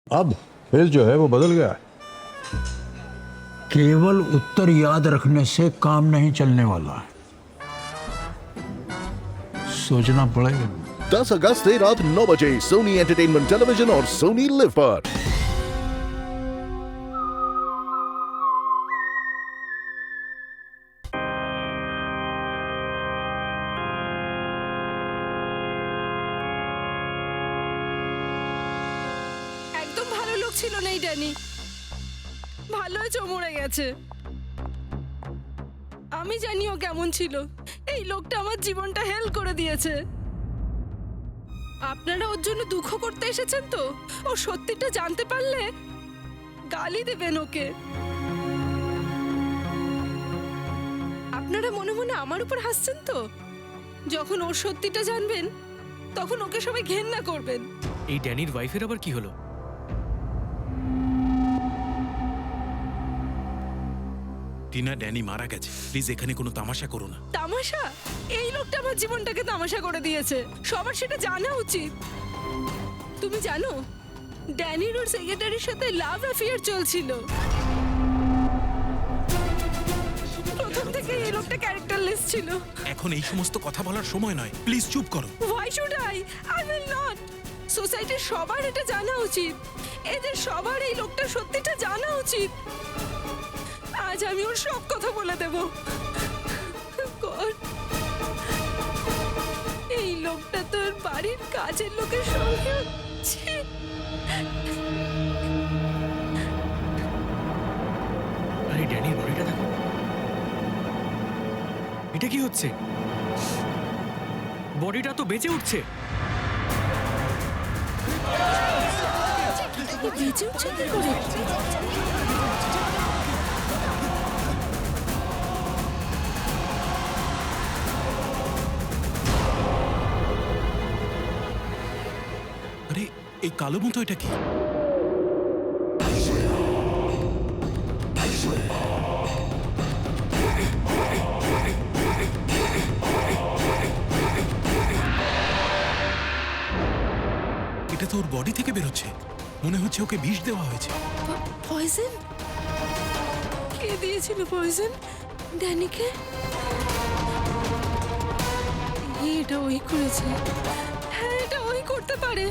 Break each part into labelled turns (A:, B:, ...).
A: अब फेस जो है वो बदल गया है। केवल उत्तर याद रखने से काम नहीं चलने वाला, सोचना पड़ेगा।
B: 10 अगस्त से रात 9 बजे सोनी एंटरटेनमेंट टेलीविजन और सोनी लिव पर।
C: একদম ভালো লোক ছিল না এই ড্যানি। ভালো হয়েছে ও মরে গেছে। আমি জানি ও কেমন ছিল। এই লোকটা আমার জীবনটা হেল করে দিয়েছে। আপনারা ওর জন্য দুঃখ করতে এসেছেন তো? ও সত্যিটা জানতে পারলে গালি দেবেন ওকে। আপনারা মনে মনে আমার উপর হাসছেন তো? যখন ওর সত্যিটা জানবেন তখন ওকে সবাই ঘেন্না করবেন।
D: এই ড্যানির ওয়াইফের আবার কি হলো?
E: টিনা, ড্যানি মারা গেছে। প্লিজ এখানে কোনো তামাশা করো না।
C: তামাশা? এই লোকটা আমার জীবনটাকে তামাশা করে দিয়েছে। সবার সেটা জানা উচিত। তুমি জানো ড্যানির ওর সেক্রেটারির সাথে লাভ অ্যাফেয়ার চলছিল। প্রথম থেকে এই লোকটা ক্যারেক্টারলেস ছিল।
E: এখন এই সমস্ত কথা বলার সময় নয়, প্লিজ চুপ করো।
C: Why should I? I will not. সোসাইটির সবার এটা জানা উচিত। এদের সবার এই লোকটার সত্যিটা জানা উচিত। আজ আমি ওর সব কথা বলে দেব। God, এই লোকটা তোর বাড়ির কাজের লোকের সঙ্গে হচ্ছে।
D: আরে ড্যানির বডিটা দেখো। এটা কি হচ্ছে? বডিটা তো বেঁচে উঠছে।
C: বেঁচে উঠছে কি করে?
E: আরে এই কালো মতো এটা কি? এটা তো ওর বডি থেকে বেরোচ্ছে। মনে হচ্ছে ওকে বিষ দেওয়া হয়েছে।
C: পয়জন? কে দিয়েছিল পয়জন ড্যানিকে? এটা ওই করেছে। হ্যাঁ, এটা ওই করতে পারে।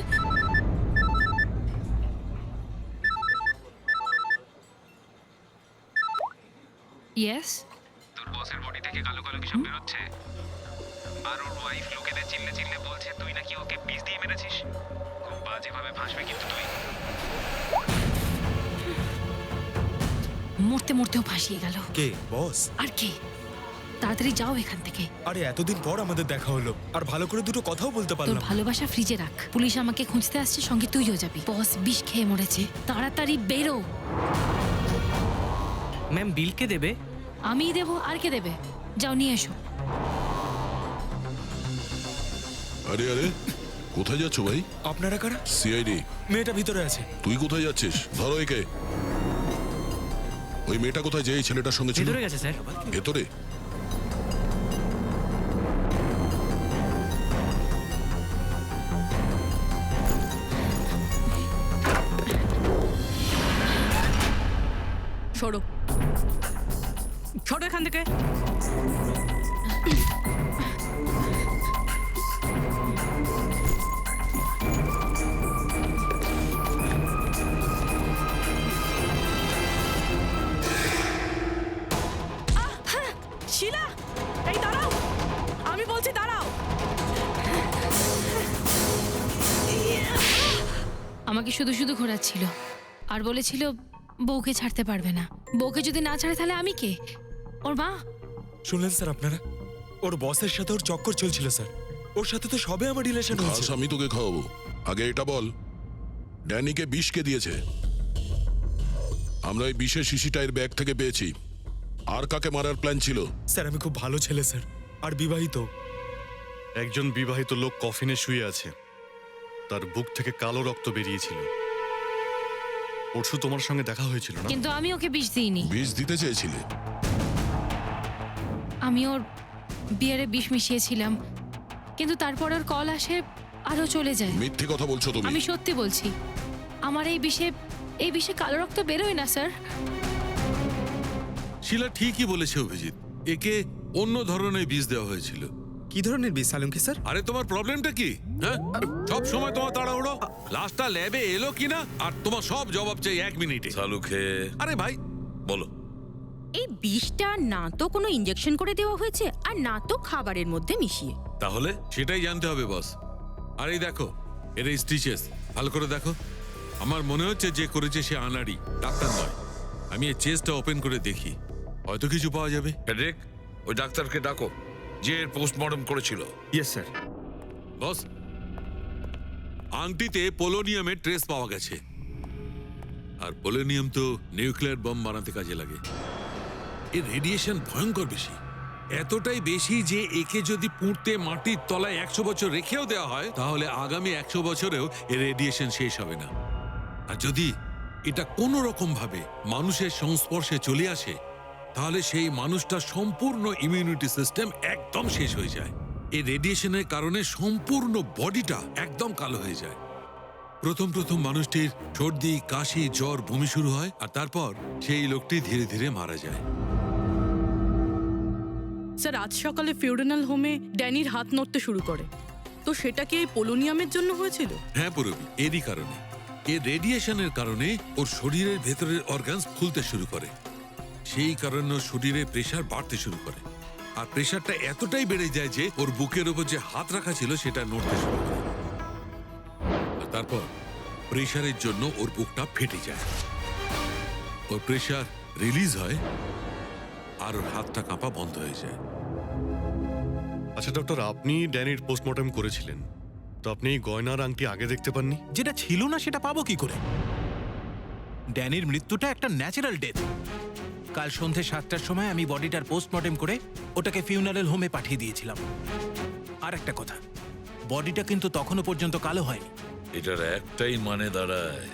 F: ইয়েস,
G: তোর বসের বডি থেকে কালো কালো কিছু বেরোচ্ছে। আর ওর ওয়াইফ লোকেদের চিল্লে চিল্লে বলছে তুই নাকি ওকে বিষ দিয়ে মেরেছিস। খুব বাজেভাবে ফাঁসবে কিন্তু তুই।
F: মরতে মরতেও ফাঁসিয়ে গেল।
H: কে বস?
F: আর কি? তাড়াতাড়ি যাও এখান থেকে।
H: আরে এতদিন পর আমাদের দেখা হলো, আর ভালো করে দুটো কথাও বলতে
F: তোর
H: পারলাম।
F: ভালোবাসা ফ্রিজে রাখ। পুলিশ আমাকে খুঁজতে আসছে, সঙ্গে তুইও যাবি। বস বিষ খেয়ে মরেছে। তাড়াতাড়ি বেরো।
D: ম্যাম, বিল কে দেবে?
F: আমিই দেবো, আর কে দেবে? যাও নিয়ে এসো।
I: আরে আরে, কোথায় যাচ্ছ ভাই?
H: আপনারা কারা?
I: সিআইডি।
H: মেয়েটা ভিতরে আছে।
I: তুই কোথায় যাচ্ছিস? ধরো একে। ওই মেয়েটা কোথায়, যে এই ছেলেটার সঙ্গে ছিল?
D: ভেতরে গেছে স্যার।
I: ভেতরে?
F: সরো
D: ছোট এখান থেকে।
C: শিলা, এই দাঁড়াও, আমি বলছি দাঁড়াও।
F: আমাকে শুধু শুধু ঘোরাচ্ছিল আর বলেছিল বউকে ছাড়তে পারবে না। বউকে যদি না ছাড়ে তাহলে আমি কে? ওর মা?
H: শুনলেন স্যার আপনারা? ওর বসের সাথে ওর চক্কর চলছিল স্যার। ওর সাথে তো সবে আমার রিলেশন হয়েছে।
I: খাস, আমি তোকে খাওয়াবো। আগে এটা বল, ড্যানিকে বিষ কে দিয়েছে? আমরা এই বিষের শিশিটা এর ব্যাগ থেকে পেয়েছি। আর কাকে মারার প্ল্যান ছিল?
H: স্যার আমি খুব ভালো ছেলে স্যার, আর বিবাহিত।
J: একজন বিবাহিত লোক কফিনে শুয়ে আছে, তার বুক থেকে কালো রক্ত বেরিয়েছিল। পরশু তোমার সঙ্গে দেখা হয়েছিল না?
F: কিন্তু আমি ওকে বিষ দিইনি।
I: বিষ দিতে চেয়েছিলে?
F: আমি ওর বিয়ারে বিষ মিশিয়েছিলাম, কিন্তু তারপর ওর কল আসে আরো চলে যায়।
I: মিথ্যে কথা বলছো তুমি।
F: আমি সত্যি বলছি। আমার এই বিষে কালো রক্ত বেরোয় না স্যার।
I: শিলা ঠিকই বলেছে অভিজিৎ, একে অন্য ধরনের বিষ দেওয়া হয়েছিল।
H: কি ধরনের বিষ সালুঙ্কি স্যার?
I: আরে তোমার প্রবলেমটা কি? হ্যাঁ, সব সময় তোমার তাড়াহুড়ো। লাস্টটা ল্যাবে এলো কিনা আর তোমার সব জবাব চাই 1 মিনিটে।
K: সালুকে
I: আরে ভাই
K: বলো।
L: এই বিষটা না তো কোনো ইনজেকশন করে দেওয়া হয়েছে আর না তো খাবারের মধ্যে মিশিয়ে।
K: তাহলে
I: সেটাই জানতে হবে বস। আর এই দেখো, এর এই স্টিচেস ভালো করে দেখো। আমার মনে হচ্ছে যে করেছে সে আনাড়ি, ডাক্তার নয়। আমি এই চেস্টটা ওপেন করে দেখি, হয়তো কিছু পাওয়া যাবে।
K: হেডেক, ওই ডাক্তারকে ডাকো যে এর পোস্টমর্টম করেছিল।
H: Yes sir.
I: বস, আংটিতে পোলোনিয়ামের ট্রেস পাওয়া গেছে। আর পোলোনিয়াম তো নিউক্লিয়ার বম বানাতে কাজে লাগে। এর রেডিয়েশন ভয়ঙ্কর বেশি, এতটাই বেশি যে একে যদি পুঁতে মাটির তলায় 100 বছর রেখেও দেওয়া হয় তাহলে আগামী 100 বছরেও এর রেডিয়েশন শেষ হবে না। আর যদি এটা কোনো রকম ভাবে মানুষের সংস্পর্শে চলে আসে তাহলে সেই মানুষটার সম্পূর্ণ ইমিউনিটি সিস্টেম একদম শেষ হয়ে যায়। এই রেডিয়েশনের কারণে সম্পূর্ণ বডিটা একদম কালো হয়ে যায়। প্রথম মানুষটির সর্দি, কাশি, জ্বর, বমি শুরু হয় আর তারপর সেই লোকটি ধীরে ধীরে মারা যায়।
D: স্যার, আজ সকালে ফিউডানাল হোমে ড্যানির হাত নড়তে শুরু করে, তো সেটা কি এই পোলোনিয়ামের জন্য হয়েছিল?
I: হ্যাঁ পুরবি, এরই কারণে। এর রেডিয়েশনের কারণে ওর শরীরের ভেতরের অর্গানস ফুলতে শুরু করে। সেই কারণে ওর শরীরে প্রেসার বাড়তে শুরু করে। আর প্রেসারটা এতটাই বেড়ে যায় যে ওর বুকের উপর যে হাত রাখা ছিল সেটা নড়তে শুরু করে। আর তারপর প্রেসারের জন্য ওর বুকটা ফেটে যায়। ওর প্রেসার রিলিজ হয় আর ওর হাতটা কাঁপা বন্ধ হয়ে যায়।
J: আচ্ছা ডক্টর, আপনি ড্যানির পোস্টমর্টম করেছিলেন, তো আপনি এই গয়নার আংটি আগে দেখতে পাননি?
E: যেটা ছিল না সেটা পাবো কি করে? ড্যানির মৃত্যুটা একটা ন্যাচারাল ডেথ। কাল সন্ধে 7টার সময় আমি বডিটার পোস্টমর্টেম করে ওটাকে ফিউনারেল হোমে পাঠিয়ে দিয়েছিলাম। আর একটা কথা, বডিটা কিন্তু তখনও পর্যন্ত কালো হয়নি।
K: এটার একটাই মানে দাঁড়ায়,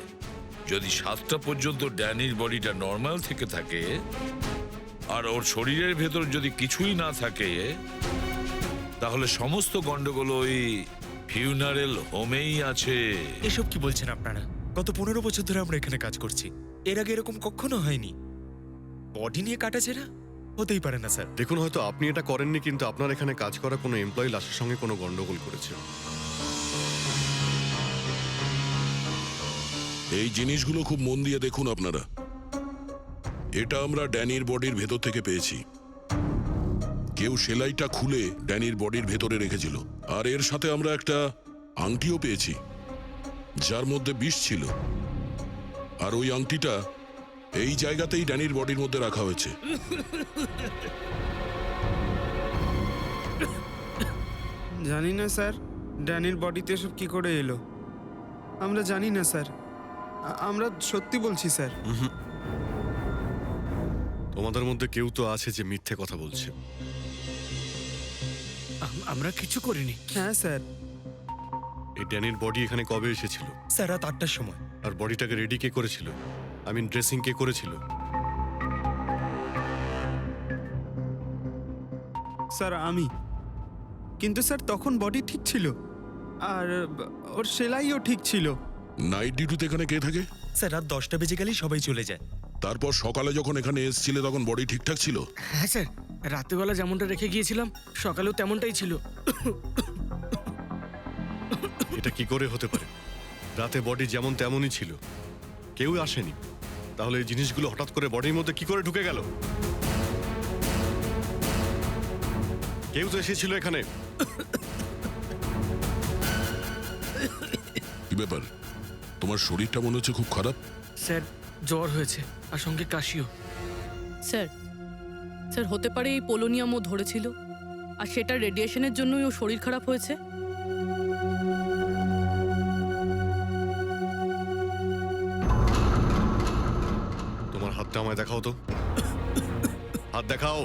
K: যদি 7টা পর্যন্ত ড্যানির বডিটা নর্মাল থেকে থাকে আর ওর শরীরের ভেতর যদি কিছুই না থাকে তাহলে সমস্ত গন্ডগোল ওই ফিউনারেল হোমেই আছে।
H: এসব কি বলছেন আপনারা? গত 15 বছর ধরে আমরা এখানে কাজ করছি, এর আগে এরকম কখনো হয়নি। বডি নিয়ে কাটাছেড়া হতেই পারে না স্যার।
J: দেখুন, হয়তো আপনি এটা করেননি, কিন্তু আপনার এখানে কাজ করা কোনো এমপ্লয়ি লাশের সঙ্গে কোনো গন্ডগোল করেছে।
I: এই জিনিসগুলো খুব মন দিয়ে দেখুন আপনারা। এটা আমরা ড্যানির বডির ভেতর থেকে পেয়েছি। কেউ সেলাইটা খুলে ড্যানির বডির ভেতরে রেখেছিল। আর এর সাথে আমরা একটা আংটিও পেয়েছি যার মধ্যে বিষ ছিল। আর ওই আংটিটা এই জায়গাতেই ড্যানির বডির মধ্যে রাখা হয়েছে।
M: জানি না স্যার, ড্যানির বডিতে এসব কি করে এলো আমরা জানি না স্যার। আমরা সত্যি বলছি স্যার।
J: তোমাদের মধ্যে কেউ তো আছে যে মিথ্যে কথা বলছে।
E: আমরা কিছু করিনি।
M: হ্যাঁ স্যার।
J: এই ড্যানির বডি এখানে কবে এসেছিল?
H: স্যার রাত 8টার সময়।
J: আর বডিটাকে রেডি কে করেছিল? আই মিন ড্রেসিং কে করেছিল?
M: স্যার আমি। কিন্তু স্যার তখন বডি ঠিক ছিল আর ওর সেলাইও ঠিক ছিল।
I: নাইট ডিউটিতে এখানে কে থাকে?
H: স্যার রাত 10টা বেজে গেলেই সবাই চলে যায়।
I: তারপর সকালে যখন এখানে এসেছিলে তখন বডি ঠিকঠাক ছিল?
D: হ্যাঁ স্যার, রাতেবেলা যেমনটা রেখে গিয়েছিলাম সকালেও তেমনটাই ছিল।
J: এটা কি করে হতে পারে? রাতে বডি যেমন তেমনই ছিল, কেউ আসেনি। তাহলে এই জিনিসগুলো হঠাৎ করে বডির মধ্যে কি করে ঢুকে গেল? কেউ তো এসেছিল এখানে।
I: কি ব্যাপার, তোমার শরীরটা মনে হচ্ছে খুব খারাপ?
D: স্যার জ্বর হয়েছে আর সঙ্গে কাশিও।
L: স্যার স্যার হতে পারে এই পোলোনিয়ামও ধরেছিল আর সেটা রেডিয়েশনের জন্যই ও শরীর খারাপ হয়েছে।
J: তোমার হাতটা আমায় দেখাও তো। হাত দেখাও।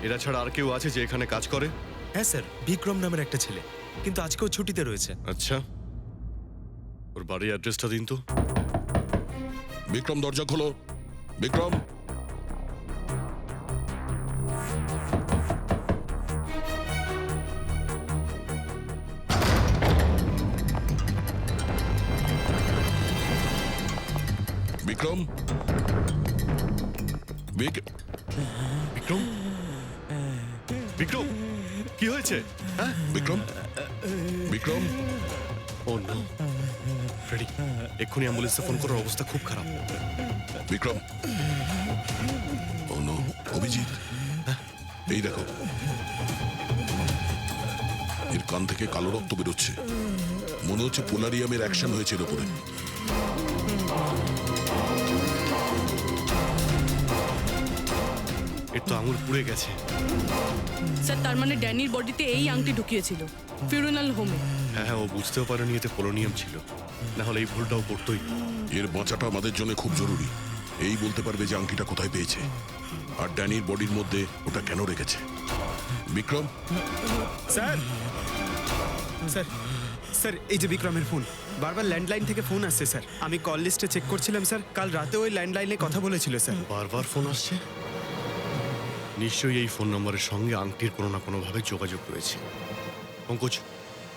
J: এরা ছাড়া আর কেউ আছে যে এখানে কাজ করে?
H: হ্যাঁ স্যার, বিক্রম নামের একটা ছেলে, কিন্তু আজকেও ছুটিতে রয়েছে।
J: আচ্ছা, ওর বাড়ির অ্যাড্রেসটা দিন তো।
I: বিক্রম, দরজা খোলো। বিক্রম। বিক্রম
J: বিক্রম বিক্রম কি হয়েছে? হ্যাঁ
I: বিক্রম বিক্রম
J: ও না ফ্রেডি, এক্ষুনি অ্যাম্বুলেন্সে ফোন করার অবস্থা খুব খারাপ।
I: বিক্রম ও নো অভিজিৎ, এই দেখো এর কান থেকে কালো রক্ত বেরোচ্ছে, মনে হচ্ছে পোলারিয়ামের অ্যাকশন হয়েছে এর উপরে।
J: এর তো আঙুল পুড়ে গেছে।
L: স্যার তার মানে ড্যানির বডিতে এই আংটি ঢুকিয়েছিল ফিউনারাল হোমে।
J: হ্যাঁ, ও বুঝতেও পারেনি এতে পোলোনিয়াম ছিল, না হলে এই ভুলটাও করতোই।
I: এর বাঁচাটা আমাদের জন্য খুব জরুরি। এই বলতে পারবে যে আংটিটা কোথায় পেয়েছে আর ড্যানির বডির মধ্যে ওটা কেন রেখেছে। বিক্রম
M: স্যার স্যার স্যার, এই যে বিক্রমের ফোন, বারবার ল্যান্ডলাইন থেকে ফোন আসছে স্যার। আমি কল লিস্টে চেক করছিলাম স্যার, কাল রাতে ওই ল্যান্ডলাইনে কথা বলেছিল স্যার।
J: বারবার ফোন আসছে, নিশ্চয়ই এই ফোন নম্বরের সঙ্গে আংটির কোনো না কোনোভাবে যোগাযোগ রয়েছে। পঙ্কজ,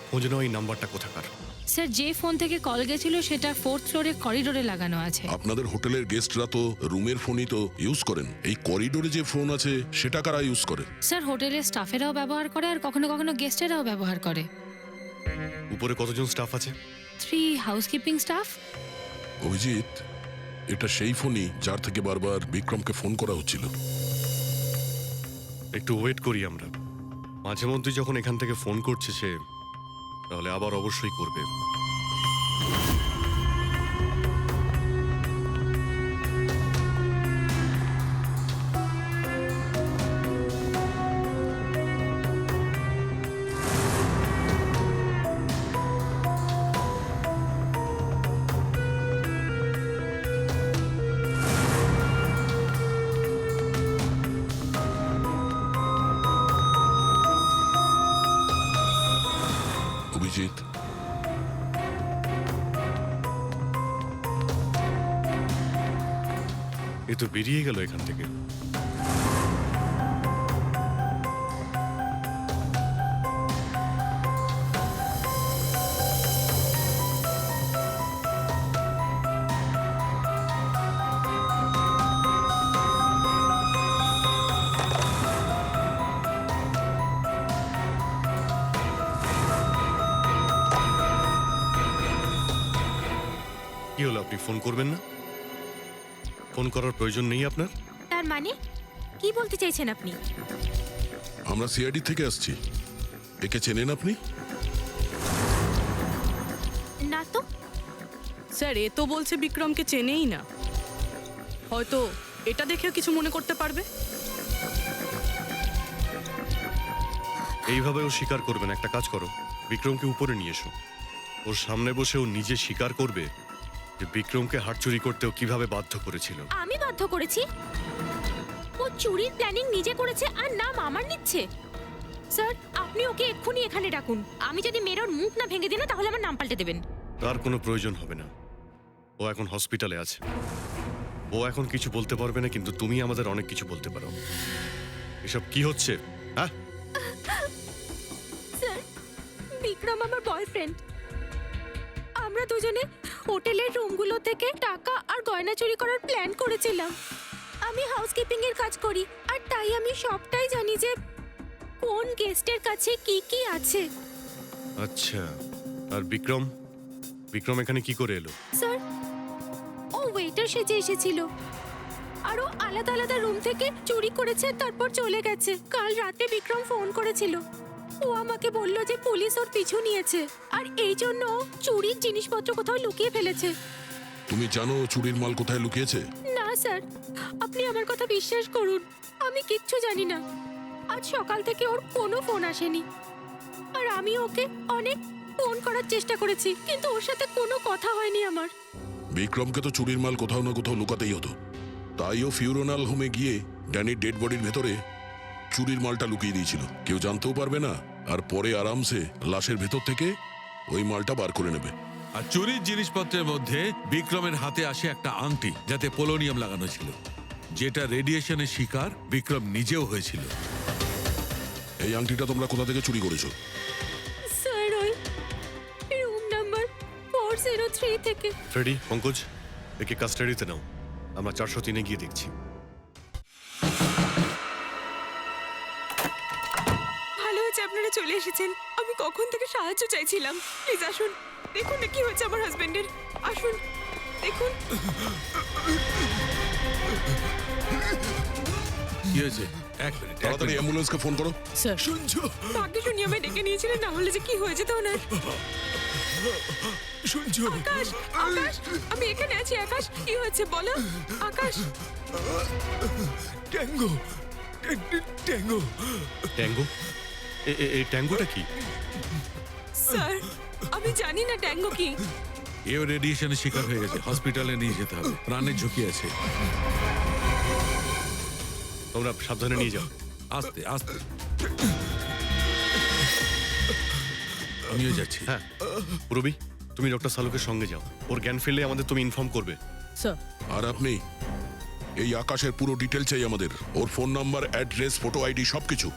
J: খোঁজ নাও এই নাম্বারটা কোথাকার।
F: স্যার যে ফোন থেকে কল গেছিল সেটা 4th ফ্লোরে করিডোরে লাগানো আছে।
I: আপনাদের হোটেলের গেস্টরা তো রুমের ফোনই তো ইউজ করেন, এই করিডোরে যে ফোন আছে সেটা কারা ইউজ করে?
F: স্যার হোটেলের স্টাফেরাও ব্যবহার করে আর কখনো কখনো গেস্টেরাও ব্যবহার করে।
J: উপরে কতজন স্টাফ আছে?
F: 3 হাউসকিপিং স্টাফ।
I: অভিজিৎ, এটা সেই ফোনই যার থেকে বারবার বিক্রমকে ফোন করা হচ্ছিল।
J: একটু ওয়েট করি আমরা, মাঝে মধ্যে যখন এখান থেকে ফোন করছে সে, তাহলে আবার অবশ্যই করবে।
I: অভিজিৎ,
J: এ তো বেরিয়ে গেল এখান থেকে। কি হলো, আপনি ফোন করবেন না? ফোন করার প্রয়োজন নেই আপনার?
N: তার মানে কি বলতে চাইছেন আপনি?
I: আমরা সিআইডি থেকে আসছি। একে চেনেন আপনি?
N: না তো।
L: স্যার এ তো বলছে বিক্রমকে চেনেই না, হয়তো এটা দেখেও কিছু মনে করতে পারবে।
J: এইভাবে ও স্বীকার করবে না। একটা কাজ করো, বিক্রমকে উপরে নিয়ে এসো, ওর সামনে বসে ও নিজে স্বীকার করবে যে বিক্রমকে হাট চুরি করতে ও কিভাবে বাধ্য করেছিল।
N: আমি বাধ্য করেছি? ও চুরির প্ল্যানিং নিজে করেছে আর নাম আমার নিচ্ছে। স্যার আপনি ওকে এক্ষুনি এখানে ডাকুন। আমি যদি মেরোর মুখ না ভেঙে দিই না তাহলে আমার নাম পাল্টে দেবেন।
J: তার কোনো প্রয়োজন হবে না, ও এখন হসপিটালে আছে। ও এখন কিছু বলতে পারবে না, কিন্তু তুমি আমাদের অনেক কিছু বলতে পারো। এসব কি হচ্ছে? হ্যাঁ
N: স্যার বিক্রম আমার বয়ফ্রেন্ড। আমরা দুজনে হোটেলের রুমগুলো থেকে টাকা আর গয়না চুরি করার প্ল্যান করেছিলাম। আমি হাউসকিপিং এর কাজ করি আর তাই আমি সবটাই জানি যে কোন গেস্টের কাছে কি কি আছে।
J: আচ্ছা, আর বিক্রম বিক্রম এখানে কি করে এলো?
N: স্যার ও ওয়েটার সেজে এসেছিল আর ও আলাদা আলাদা রুম থেকে চুরি করেছে, তারপর চলে গেছে। কাল রাতে বিক্রম ফোন করেছিল, ও আমাকে বলল যে পুলিশ ওর পিছু নিয়েছে আর এই জন্য চুরির জিনিসপত্র কোথাও লুকিয়ে ফেলেছে।
I: তুমি জানো ও চুরির মাল কোথায় লুকিয়েছে?
N: না স্যার, আপনি আমার কথা বিশ্বাস করুন, আমি কিচ্ছু জানি না। আজ সকাল থেকে ওর কোনো ফোন আসেনি আর আমি ওকে অনেক ফোন করার চেষ্টা করেছি, কিন্তু ওর সাথে কোনো কথা হয়নি আমার।
I: বিক্রমকে তো চুরির মাল কোথাও না কোথাও লুকাতেই হতো, তাই ও ফিউনারাল হোমে গিয়ে ড্যানির ডেড বডির ভেতরে চুরির মালটা লুকিয়ে দিয়েছিল। কেউ জানতেও পারবে না, আর পরে আরামসে লাশের ভেতর থেকে ওই মালটা বার করে নেবে।
K: আর চুরির জিনিসপত্রের মধ্যে বিক্রমের হাতে আসে একটা আংটি, যাতে পোলোনিয়াম লাগানো ছিল, যেটা রেডিয়েশনের শিকার বিক্রম নিজেও হয়েছিল।
I: এই আংটিটা তোমরা কোথা থেকে চুরি করেছো?
N: স্যার ওই রুম নাম্বার 403 থেকে।
J: ফ্রেডি, পঙ্কজ, একে কাস্টাডিতে নাও। আমরা 403-এ গিয়ে দেখছি।
C: ভালো হয়েছে আপনারা চলে এসেছেন। আমি কখন থেকে সাহায্য চাইছিলাম। প্লিজ আসুন, দেখুন না কি হয়েছে আমার হাজবেন্ডের। আসুন দেখুন।
I: কি হয়েছে? এক মিনিট,
B: তাড়াতাড়ি অ্যাম্বুলেন্সকে ফোন করো।
L: স্যার
E: শুনছো?
C: ভাগ্যে শুনি আমায় ডেকে নিয়েছিলেন, না হলে যে কি হয়ে যেত ওনার।
E: শুনছো?
C: আকাশ, আকাশ, আমি এখানে আছি। আকাশ, কি হয়েছে বলো। আকাশ,
E: ট্যাঙ্গো, ট্যাঙ্গো।
J: ট্যাঙ্গো? এই ট্যাঙ্গোটা কি?
C: স্যার আমি জানি না ট্যাঙ্গো কি।
I: এও রেডিয়েশনের শিকার হয়ে গেছে, হসপিটালে নিয়ে যেতে হবে, প্রাণের ঝুঁকি আছে।
J: তোমরা সাবধানে নিয়ে যাও।
I: আস্তে আস্তে। আমিও যাচ্ছি।
J: হ্যাঁ রবি, তুমি ডক্টর সালুকের সঙ্গে যাও। ওর জ্ঞান ফিরলে আমাদের তুমি ইনফর্ম করবে।
L: স্যার
B: আর আপনি এই আকাশের পুরো ডিটেল চাই আমাদের, ওর phone number, address, photo ID সবকিছু।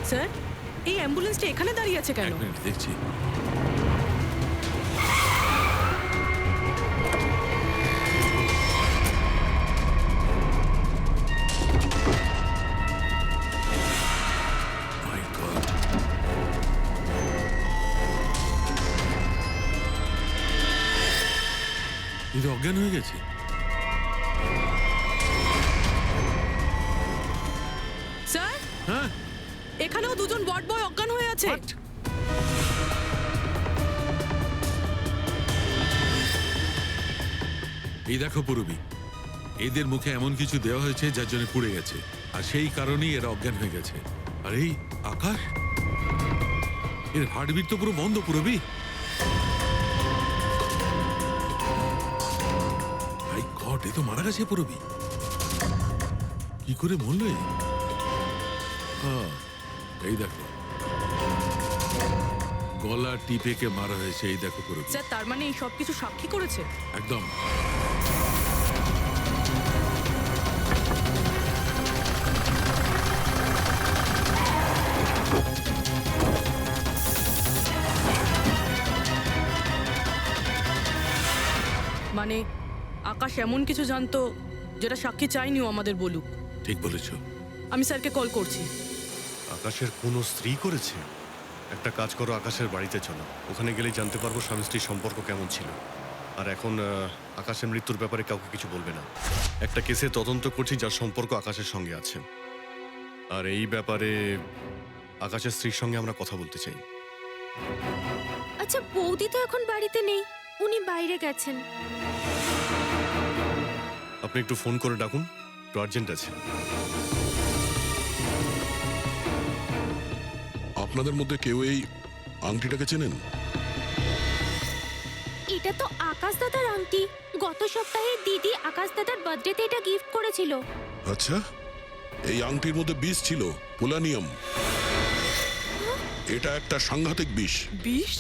L: স্যার এই অ্যাম্বুলেন্সটা এখানে দাঁড়িয়ে আছে কেন?
I: এক মিনিট, দেখছি। My God! এ তো অজ্ঞান হয়ে গেছে।
L: স্যার
I: হ্যাঁ,
L: এখানেও দুজন ওয়ার্ড বয় অজ্ঞান হয়ে আছে।
I: এই দেখো পুরবী, এদের মুখে এমন কিছু দেওয়া হয়েছে যার জন্য পুড়ে গেছে, আর সেই কারণেই এরা অজ্ঞান হয়ে গেছে। আর এই আকাশ, এর হার্টবিট তো পুরো বন্ধ পুরবী। মাই গড, এ তো মারা গেছে পুরবী। কি করে মরলো এ? এই দেখো, গলা টিপেকে মারা হয়েছে। এই দেখো পুরবী।
L: স্যার তার মানে এই সব কিছু সাক্ষী করেছে?
I: একদম।
L: মানে আকাশ এমন কিছু জানতো যেটা সাক্ষী চাইনিও আমাদের বলুক।
I: ঠিক বলেছো।
L: আমি স্যারকে কল করছি।
J: আকাশের কোনো স্ত্রী করেছে? একটা কাজ করো, আকাশের বাড়িতে চলো। ওখানে গেলেই জানতে পারবো স্বামী স্ত্রীর সম্পর্ক কেমন ছিল। আর এখন আকাশের মৃত্যুর ব্যাপারে কাউকে কিছু বলবে না। একটা কেসে তদন্ত করছি যার সম্পর্ক আকাশের সঙ্গে আছে। আর এই ব্যাপারে আকাশের স্ত্রীর সঙ্গে আমরা কথা বলতে চাই।
N: আচ্ছা বৌদি তো এখন বাড়িতে নেই, উনি বাইরে গেছেন।
J: আপনি একটু ফোন করে ডাকুন, একটু আর্জেন্ট আছে।
B: আপনাদের মধ্যে কেউ এই আংটিটাকে চেনেন?
N: এটা তো আকাশ দাদার আংটি। গত সপ্তাহে দিদি আকাশ দাদার বার্থডেতে এটা গিফট করেছিল।
B: আচ্ছা, এই আংটির মধ্যে বিষ ছিল, পোলানিয়াম। এটা একটা সাংঘাতিক বিষ।
C: বিষ?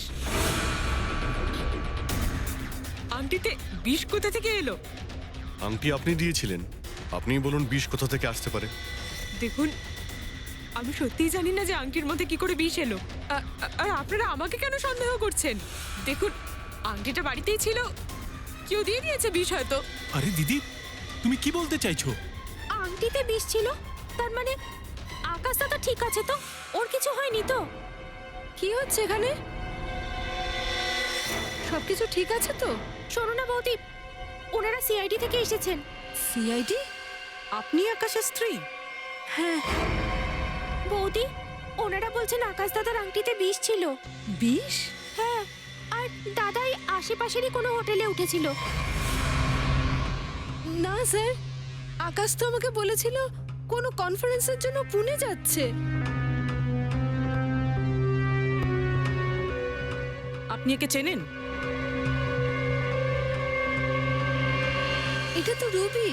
C: আংটিতে বিষ কোথা থেকে এলো?
J: আংটি আপনি দিয়েছিলেন, আপনিই বলুন বিষ কোথা থেকে আসতে পারে।
C: দেখুন, আমি সত্যিই জানি না যে আংটির মধ্যে কি করে বিষ এলো। আর আপনারা আমাকে কেন সন্দেহ করছেন? দেখুন, আংটিটা বাড়িতেই ছিল, কেউ দিয়ে দিয়েছে বিষ হয়তো।
E: আরে দিদি, তুমি কি বলতে চাইছো?
N: আংটিতে বিষ ছিল, তার মানে আকাশ দাদা ঠিক আছে তো? ওর কিছু হয়নি তো?
C: কি হচ্ছে এখানে? সবকিছু ঠিক আছে তো?
N: শোনো না বৌদি, ওনারা সিআইডি থেকে এসেছেন।
C: সিআইডি?
L: আপনি আকাশের স্ত্রী?
N: হ্যাঁ বৌদি, ওনারা বলছেন আকাশ দাদার আংটিতে বিষ ছিল।
C: বিষ?
N: হ্যাঁ, আর দাদাই আশেপাশেরই কোনো হোটেলে উঠেছিল।
C: না স্যার, আকাশ তো আমাকে বলেছিল কোনো কনফারেন্সের জন্য পুনে যাচ্ছে।
L: আপনি একে চেনেন?
C: এটা তো রুবি,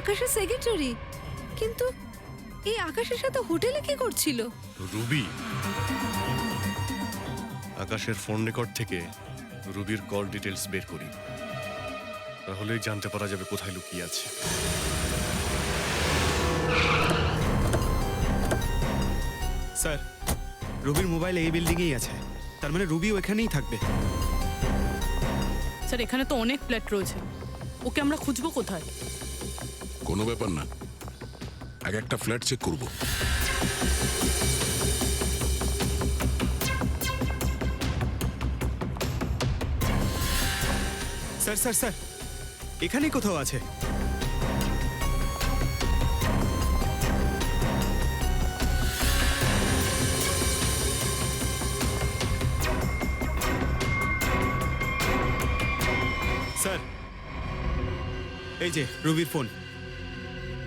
C: আকাশের সেক্রেটারি। কিন্তু এই আকাশের সাথে হোটেলে কি করছিল?
J: রুবি, আকাশের ফোন রেকর্ড থেকে রুবির কল ডিটেলস বের করি, তাহলেই জানতে পারা যাবে কোথায় লুকিয়ে আছে।
M: স্যার, রুবির মোবাইল এই বিল্ডিংয়েই আছে, তার মানে রুবি ওখানেই থাকবে।
L: স্যার এখানে তো অনেক ফ্ল্যাট রয়েছে, ওকে আমরা খুঁজবো কোথায়?
B: কোনো ব্যাপার না, এক একটা ফ্ল্যাট চেক করব।
M: স্যার স্যার স্যার, এখানেই কোথাও আছে। স্যার, এই যে রুবির ফোন।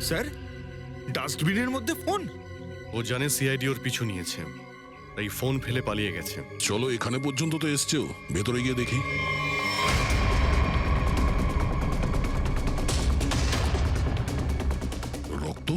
H: স্যার, ডাস্টবিনের মধ্যে ফোন?
J: ও জানে সিআইডি ওর পিছু নিয়েছে, তাই ফোন ফেলে পালিয়ে গেছে।
B: চলো, এখানে পর্যন্ত তো এসছেও, ভেতরে গিয়ে দেখি। রক্ত?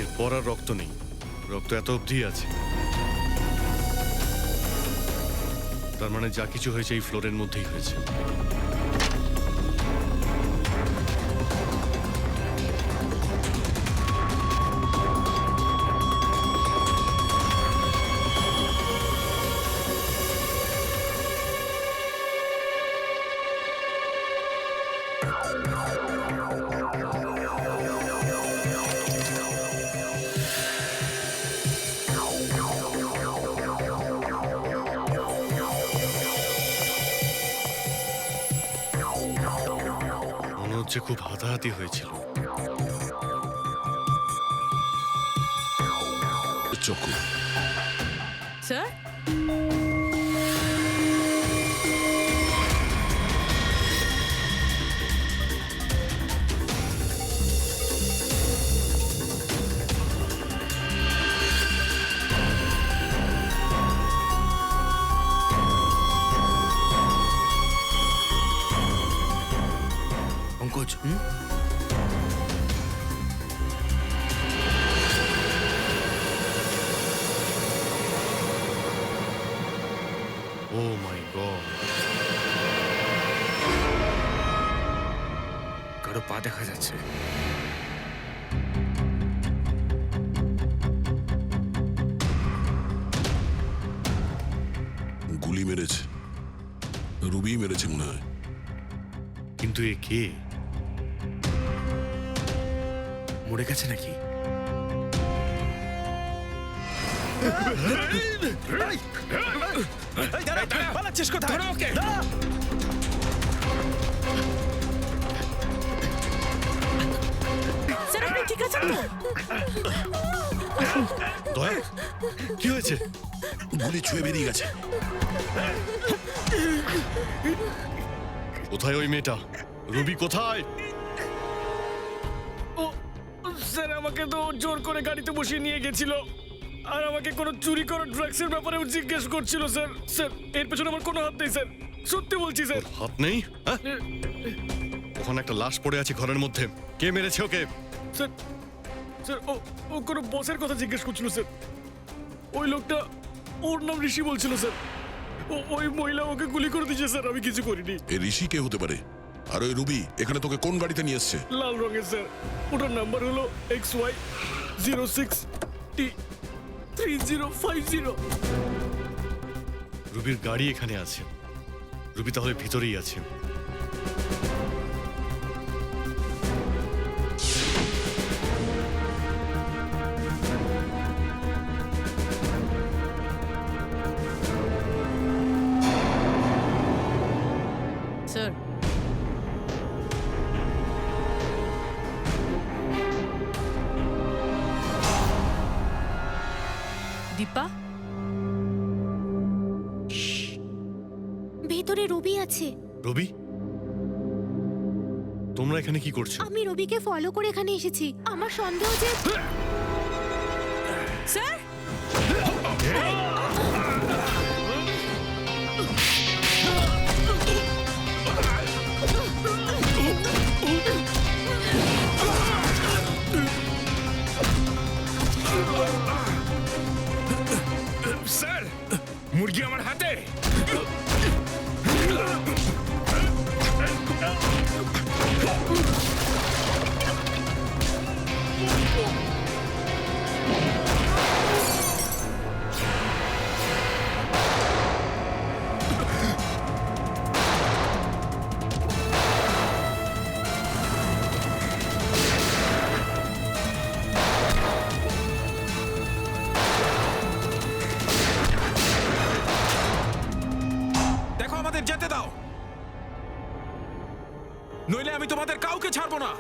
J: এরপর আর রক্ত নেই, রক্ত এত অবধি আছে। তার মানে যা কিছু হয়েছে এই ফ্লোরের মধ্যেই হয়েছে। মনে হচ্ছে খুব হাতাহাতি হয়েছিল।
B: চক্কু।
L: স্যার,
H: পঙ্কজ,
J: ও মাই গড,
H: কারো পা দেখা যাচ্ছে।
B: গুলি মেরেছে, রুবি মেরেছে মনে হয়।
J: কিন্তু এ কে?
H: মরে গেছে নাকি?
M: পালাচ্ছিস কোথায়?
L: স্যার আপনি ঠিক আছেন তো?
J: দয়া, কি হয়েছে?
B: গুলি ছুঁয়ে বেরিয়ে গেছে।
J: কোথায় ওই মেয়েটা? রুবি কোথায়?
E: স্যার আমাকে তো জোর করে গাড়িতে বসিয়ে নিয়ে গেছিল, আর আমাকে কোনো চুরি করা ড্রাগসের ব্যাপারেও জিজ্ঞেস করছিল। স্যার স্যার এর পেছনে আমার কোনো হাত নেই স্যার, সত্যি বলছি স্যার।
J: হাত নেই? হ্যাঁ? ওখানে একটা লাশ পড়ে আছে ঘরের মধ্যে, কে মেরেছে ওকে?
E: স্যার স্যার ও ও কোনো বসের কথা জিজ্ঞেস করছিল স্যার। ওই লোকটা, ওর নাম ঋষি বলছিল স্যার। ওই মহিলা ওকে গুলি করে দিয়েছে স্যার, আমি কিছু করিনি।
B: এই ঋষি কে হতে পারে? আর ওই রুবি এখানে তোকে কোন গাড়িতে নিয়ে এসছে?
E: লাল রঙের স্যার, ওটার নাম্বার হলো XY06T3050।
J: রুবির গাড়ি এখানে আছে, রুবি তাহলে ভিতরেই আছে।
L: স্যার দীপা
N: ভেতরে রবি আছে।
J: রবি, তোমরা এখানে কি করছো?
N: আমি রবিকে ফলো করে এখানে এসেছি। আমার সন্দেহ যে
L: স্যার
H: স্যার, মুরগি আমার হাতে।
E: দেখো, আমাদের যেতে দাও, নইলে আমি তোমাদের কাউকে ছাড়বো না।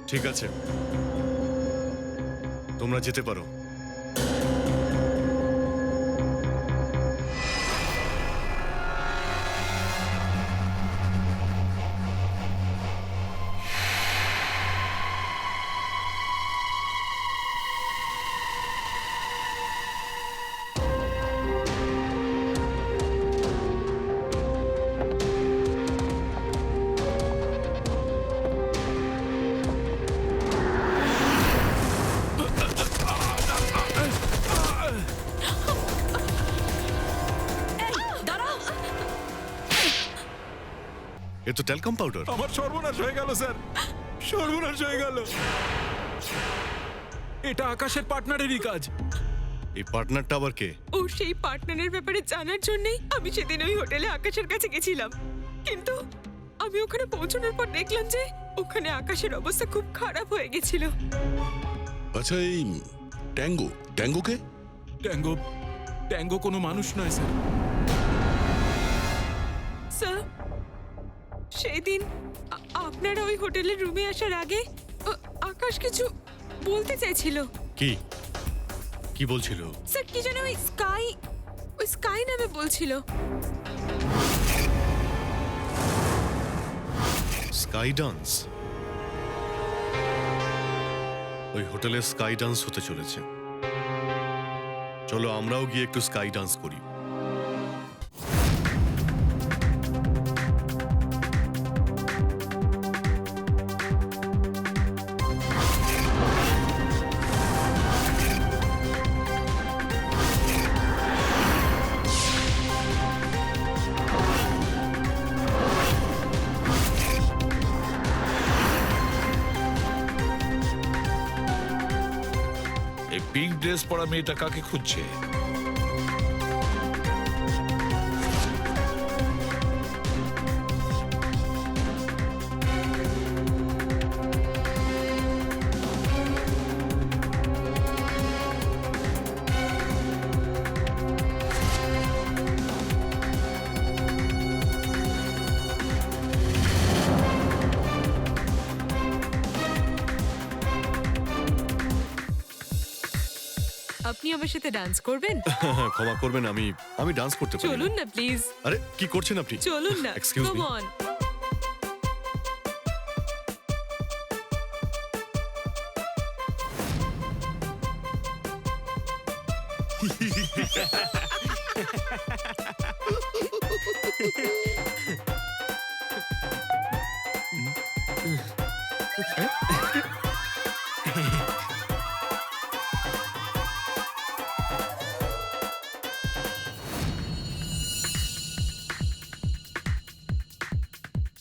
J: ঠিক আছে, তোমরা যেতে পারো। এ তো ট্যালকাম পাউডার।
E: আমার সর্বনাশ হয়ে গেল স্যার, সর্বনাশ হয়ে গেল। এটা আকাশের পার্টনারেরই কাজ।
J: এই পার্টনারটা আবার কে?
C: ও সেই পার্টনারের ব্যাপারে জানার জন্যই আমি সেদিন ওই হোটেলে আকাশের কাছে গেছিলাম, কিন্তু আমি ওখানে পৌঁছানোর পর দেখলাম যে ওখানে আকাশের অবস্থা খুব খারাপ হয়ে গেছিল।
B: আচ্ছা, এই ট্যাঙ্গো, ট্যাঙ্গোকে?
E: ট্যাঙ্গো, ট্যাঙ্গো কোনো মানুষ নয় স্যার।
C: স্যার, সেদিন আপনারা ওই হোটেলের রুমে আসার আগে আকাশ কিছু বলতে চাইছিল।
J: কি কি বলছিল?
C: স্যার, কি জানে ওই স্কাই নামে বলছিল।
J: Sky dance? ওই হোটেলে স্কাই ডান্স হতে চলেছে। চলো আমরাও গিয়ে একটু স্কাই ডান্স করি।
K: এই পিঙ্ক ড্রেস পরা মেয়েটা কাকে খুঁজছে?
C: আপনি আমার সাথে ডান্স করবেন?
J: ক্ষমা করবেন, আমি ডান্স করতে পারি না।
C: চলুন না প্লিজ।
J: আরে কি করছেন আপনি?
C: চলুন না,
J: এক্সকিউজ
C: কাম
J: মি।
C: অন।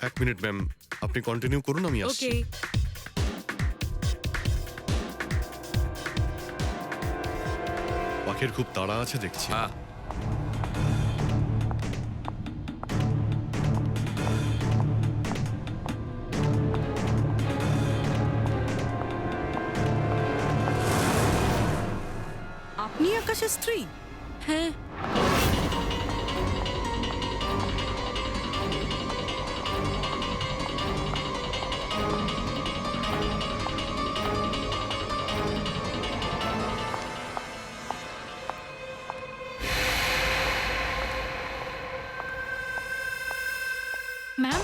J: এক মিনিট ম্যাম, আপনি কন্টিনিউ করুন, আমি আসছি।
C: ওকে।
J: পাখির খুব তাড়া আছে দেখছি।
K: হ্যাঁ,
L: আকাশের স্ত্রী?
C: হ্যাঁ,
F: ম্যাম,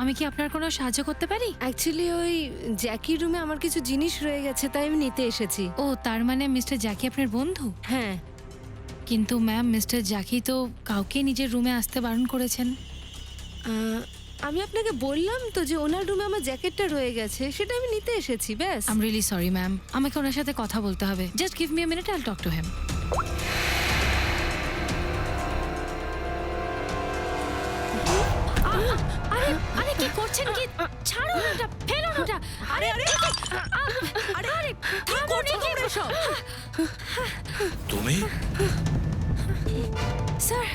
F: আমি কি আপনার কোনো সাহায্য করতে পারি?
C: অ্যাকচুয়ালি ওই জ্যাকির রুমে আমার কিছু জিনিস রয়ে গেছে, তাই আমি নিতে এসেছি।
F: ও, তার মানে মিস্টার জ্যাকি আপনার বন্ধু?
C: হ্যাঁ,
F: কিন্তু ম্যাম, মিস্টার জ্যাকি তো কাউকে নিজের রুমে আসতে বারণ করেছেন।
C: আমি আপনাকে বললাম তো যে ওনার রুমে আমার জ্যাকেটটা রয়ে গেছে, সেটা আমি নিতে এসেছি, ব্যাস।
F: I am really sorry ma'am, আমাকে ওনার সাথে কথা বলতে হবে। Just give me a minute, I will talk to him. আরে আরে, কি করছেন? কি, ছাড়ুন ওটা, ফেলুন ওটা। আরে আরে আরে আরে, থামুন কি এসব?
K: তুমি
F: স্যার,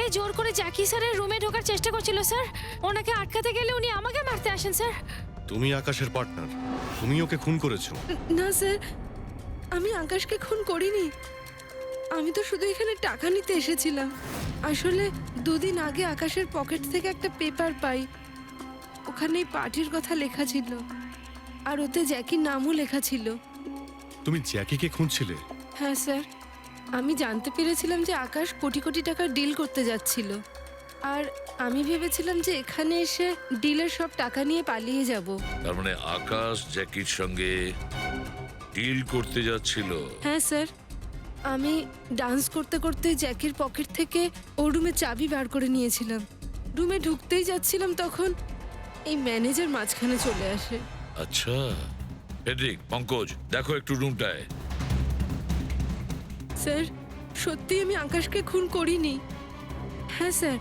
F: এই জোর করে জ্যাকি স্যারের রুমে ঢোকার চেষ্টা করছিল স্যার। ওনাকে আটকাতে গেলে উনি আমাকে মারতে আসেন স্যার।
J: তুমি আকাশের পার্টনার, তুমি ওকে খুন করেছো।
C: না স্যার, আমি আকাশকে খুন করিনি। আমি তো শুধু এখানে টাকা নিতে এসেছিলাম। আসলে দুদিন আগে আকাশের পকেট থেকে একটা পেপার পাই, ওখানে এই পার্টির কথা লেখা ছিল, আর ওতে জ্যাকির নামও লেখা ছিল।
J: তুমি জ্যাকিকে খুঁজছিলে?
C: হ্যাঁ স্যার, আমি জানতে পেরেছিলাম যে আকাশ কোটি কোটি টাকার ডিল করতে যাচ্ছিল, আর আমি ভেবেছিলাম যে এখানে এসে ডিলের সব টাকা নিয়ে পালিয়ে যাব।
K: তার মানে আকাশ জ্যাকির সঙ্গে ডিল করতে যাচ্ছিল?
C: হ্যাঁ স্যার, আমি ডান্স করতে করতে জ্যাকির পকেট থেকে ওর রুমে চাবি বার করে নিয়েছিলাম। রুমে ঢুকতেই যাচ্ছিলাম, তখন এই ম্যানেজার মাঝখানে চলে আসে।
K: আচ্ছা, ফেডরিক, পঙ্কজ, দেখো একটু রুমটায়।
C: স্যার, সত্যি আমি আকাশকে খুন করিনি। হ্যাঁ স্যার,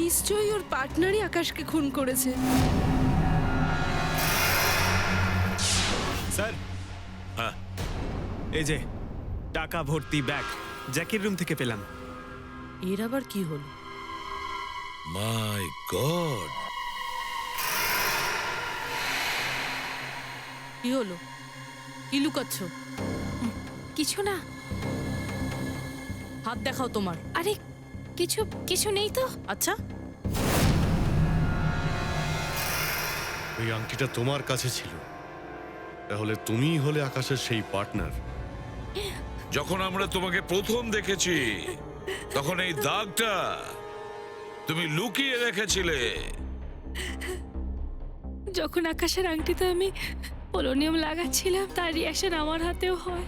C: নিশ্চয়ই ওর পার্টনারই আকাশকে খুন করেছে।
M: স্যার,
K: হ্যাঁ,
M: এই যে টাকা ভর্তি ব্যাগ জ্যাকির রুম থেকে পেলাম।
L: এর আবার কি হলো?
K: মাই গড,
L: কি হলো? কি লুকাচ্ছ?
F: কিছু না।
L: হাত দেখাও তোমার।
F: আরে কিছু কিছু নেই তো।
L: আচ্ছা,
J: ওই আংটিটা তোমার কাছে ছিল, তাহলে তুমিই হলে আকাশের সেই পার্টনার।
K: যখন আমরা তোমাকে প্রথম দেখেছি তখন এই দাগটা তুমি লুকিয়ে রেখেছিলে।
F: যখন আকাশের আংটিতে আমি পোলোনিয়াম লাগাচ্ছিলাম, তার রিয়াকশন আমার হাতেও হয়।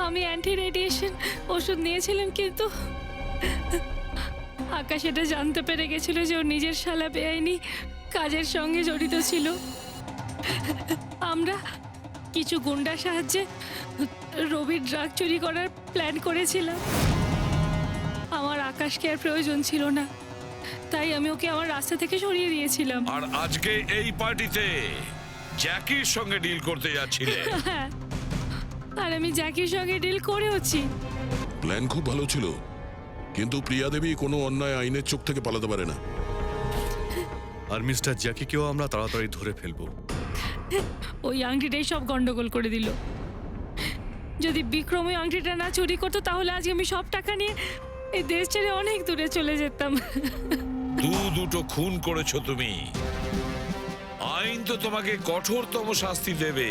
F: আমি অ্যান্টি রেডিয়েশন ওষুধ নিয়েছিলাম, কিন্তু আকাশ এটা জানতে পেরে গেছিল যে ওর নিজের শালা বেআইনি কাজের সঙ্গে জড়িত ছিল। আমরা কিছু গুন্ডার সাহায্যে রবির ড্রাগ চুরি করার প্ল্যান করেছিলাম। আমার আকাশকে আর প্রয়োজন ছিল না, তাই আমি ওকে আমার রাস্তা থেকে সরিয়ে দিয়েছিলাম।
K: আর আজকে এই পার্টিতে জ্যাকির সঙ্গে ডিল করতে যাচ্ছিলে।
F: হ্যাঁ, আর আমি জ্যাকির সঙ্গে ডিল করেওছি।
B: প্ল্যান খুব ভালো ছিল, কিন্তু প্রিয়া দেবী কোনো অন্যায় আইনের চোখ থেকে পালাতে পারে না।
J: আর মিস্টার জ্যাকিকেও আমরা তাড়াতাড়ি ধরে ফেলবো।
F: ওই আংটিটাই সব গন্ডগোল করে দিল। যদি বিক্রম ওই আংটিটা না চুরি করতো, তাহলে আজকে আমি সব টাকা নিয়ে এই দেশ ছেড়ে অনেক দূরে চলে যেতাম।
K: দুটো খুন করেছো তুমি, আইন তো তোমাকে কঠোরতম শাস্তি দেবে।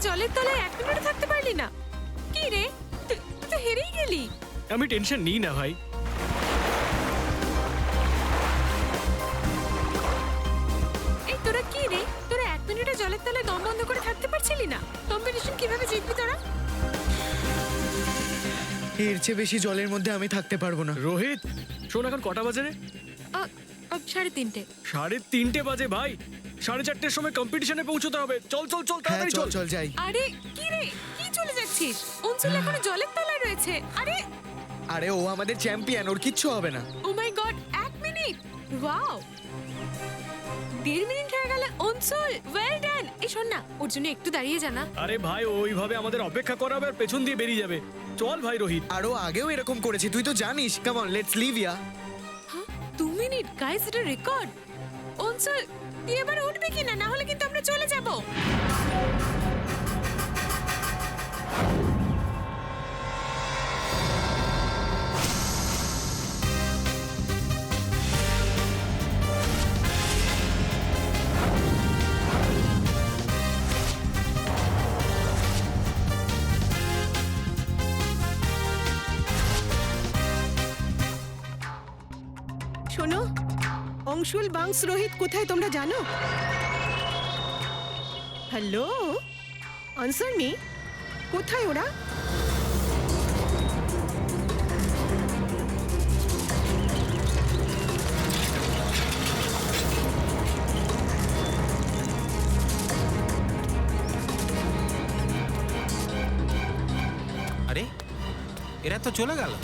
C: জলের তলায় 1 মিনিট থাকতে পারলি না? কি রে, তুই তো হেরেই গেলি।
M: আমি টেনশন নিই না ভাই।
C: এই তোরা কি রে, তোরা 1 মিনিটে জলের তলায় দম বন্ধ করে থাকতে পারছিলি না? কম্পিটিশন কিভাবে জিতবি তোরা?
O: এর চেয়ে বেশি জলের মধ্যে আমি থাকতে পারবো না।
M: রোহিত, শোন, এখন কটা বাজে রে?
N: 3:30।
H: 3:30 বাজে ভাই, 4:30 সময় কম্পিটিশনে পৌঁছতে হবে। চল চল চল
M: হ্যাঁ
H: তাড়াতাড়ি
M: চল
H: চল।
M: চল যাই।
N: আরে কি রে, কি চলে যাচ্ছিস? অঞ্চল এখনো জলের তলায় রয়েছে। আরে
M: আরে ও আমাদের চ্যাম্পিয়ন, ওর কিচ্ছু হবে না।
N: ও মাই গড, 1 মিনিট। ওয়াও, 1.5 মিনিট হয়ে গেল। অঞ্চল ওয়েল ডান। এই শোন না, ওর জন্য একটু দাঁড়িয়ে যা না।
H: আরে ভাই, ওইভাবে আমাদের অপেক্ষা করাবে আর পেছন দিয়ে বেরিয়ে যাবে। চল ভাই রোহিত।
M: আর ও আগেও এরকম করেছে, তুই তো জানিস। Come on, let's leave yeah.
N: 2 minute guys, এটা রেকর্ড। অঞ্চল তুই এবার উঠবে কিনা, না হলে কিন্তু আমরা চলে যাব।
C: শোনো, অংশুল, বাংস, রোহিত কোথায় তোমরা জানো? হ্যালো, আনসার মি, কোথায় ওরা?
E: আরে এরা তো চলে গেল।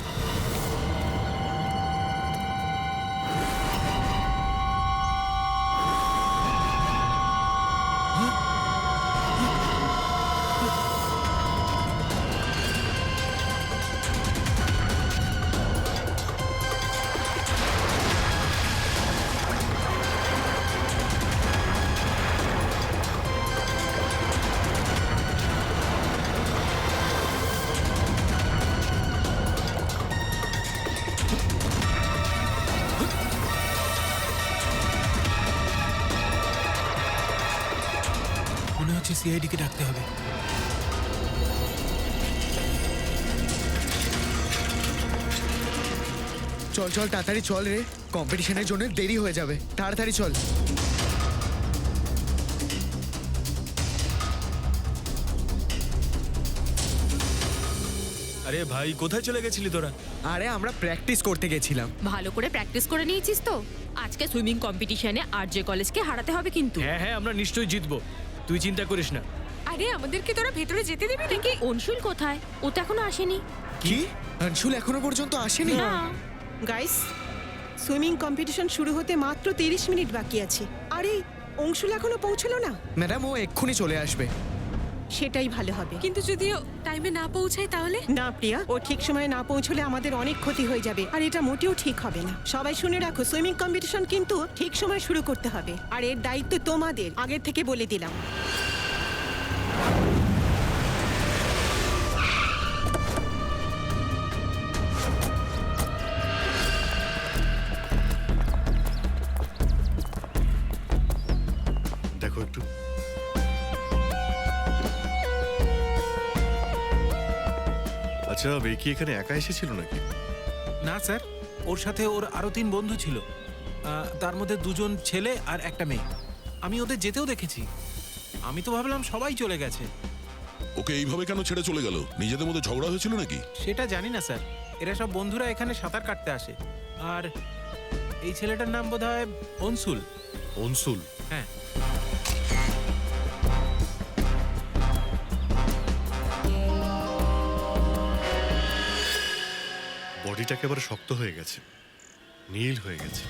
E: মনে হচ্ছে সিআইডি কে ডাকতে হবে।
M: চল চল তাড়াতাড়ি চল রে, কম্পিটিশনের জন্য দেরি হয়ে যাবে। তাড়াতাড়ি চল।
H: আরে ভাই, কোথায় চলে গেছিলি তোরা?
M: আরে আমরা প্র্যাকটিস করতে গেছিলাম।
N: ভালো করে প্র্যাকটিস করে নিয়েছিস তো? আজকে সুইমিং কম্পিটিশনে আরজে কলেজকে হারাতে হবে কিন্তু।
H: হ্যাঁ হ্যাঁ, আমরা নিশ্চয়ই জিতবো, তুই চিন্তা করিস না।
N: আরে আমাদেরকে তোরা ভেতরে যেতে দিবি নাকি? অনশুল কোথায়? ও তো এখনো আসেনি।
M: কি? অংশুল এখনো পর্যন্ত আসেনি?
N: না।
C: গাইস, সুইমিং কম্পিটিশন শুরু হতে মাত্র 30 মিনিট বাকি আছে। আরে অংশুল এখনো পৌঁছলো না?
M: ম্যাডাম, ও এক্ষুনি চলে আসবে।
C: সেটাই ভালো হবে।
N: কিন্তু যদি ও টাইমে না পৌঁছায় তাহলে?
C: না প্রিয়া, ও ঠিক সময়ে না পৌঁছলে আমাদের অনেক ক্ষতি হয়ে যাবে, আর এটা মোটেও ঠিক হবে না। সবাই শুনে রাখো, সুইমিং কম্পিটিশন কিন্তু ঠিক সময় শুরু করতে হবে, আর এর দায়িত্ব তোমাদের, আগের থেকে বলে দিলাম।
J: দেখো একটু। আচ্ছা, এ কি এখানে একা এসেছিল নাকি?
E: না স্যার, ওর সাথে ওর আরো 3 বন্ধু ছিল। তার মধ্যে 2জন ছেলে আর একটা মেয়ে। আমি ওদের যেতেও দেখেছি। আমি তো ভাবলাম সবাই চলে গেছে।
B: ওকে এইভাবে কেন ছেড়ে চলে গেল? নিজেদের মধ্যে ঝগড়া হয়েছিল নাকি?
E: সেটা জানি না স্যার। এরা সব বন্ধুরা এখানে সাঁতার কাটতে আসে। আর এই ছেলেটার নাম বোধহয় অনসুল।
J: অনসুল?
E: হ্যাঁ।
J: বডিটা একেবারে শক্ত হয়ে গেছে, নীল হয়ে গেছে।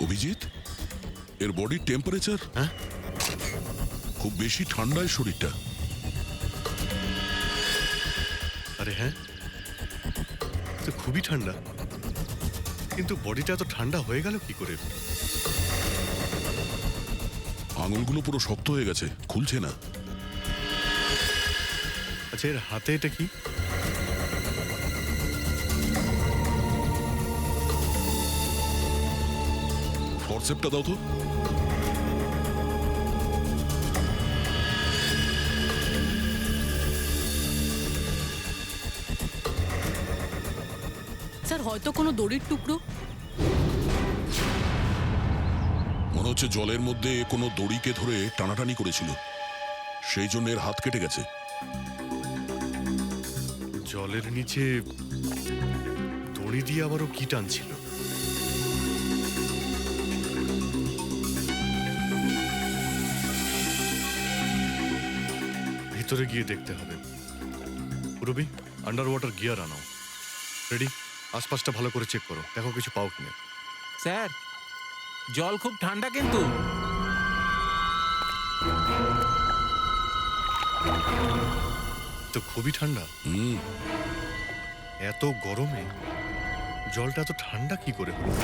B: অভিজিৎ, এর বডির টেম্পারেচার খুব বেশি ঠান্ডায় শরীরটা।
J: আরে হ্যাঁ, তো খুবই ঠান্ডা, কিন্তু বডিটা এত ঠান্ডা হয়ে গেল কি করে?
B: আঙুলগুলো পুরো শক্ত হয়ে গেছে, খুলছে না।
J: আচ্ছা, এর হাতে এটা কি?
B: ফরসেপটা দাও তো।
L: স্যার, হয়তো কোনো দড়ির টুকরো।
B: মনে হচ্ছে জলের মধ্যে কোনো দড়িকে ধরে টানাটানি করেছিল, সেই জন্য এর হাত কেটে গেছে।
J: জলের নিচে দড়ি দিয়ে আবারও কি টানছিল? ভিতরে গিয়ে দেখতে হবে। রবি, আন্ডার ওয়াটার গিয়ার আনাও। রেডি? আশপাশটা ভালো করে চেক করো, দেখো কিছু পাও কিনা।
E: স্যার, জল খুব ঠান্ডা কিন্তু।
J: তো খুবই ঠান্ডা। এত গরমে জলটা এত ঠান্ডা কি করে হলো?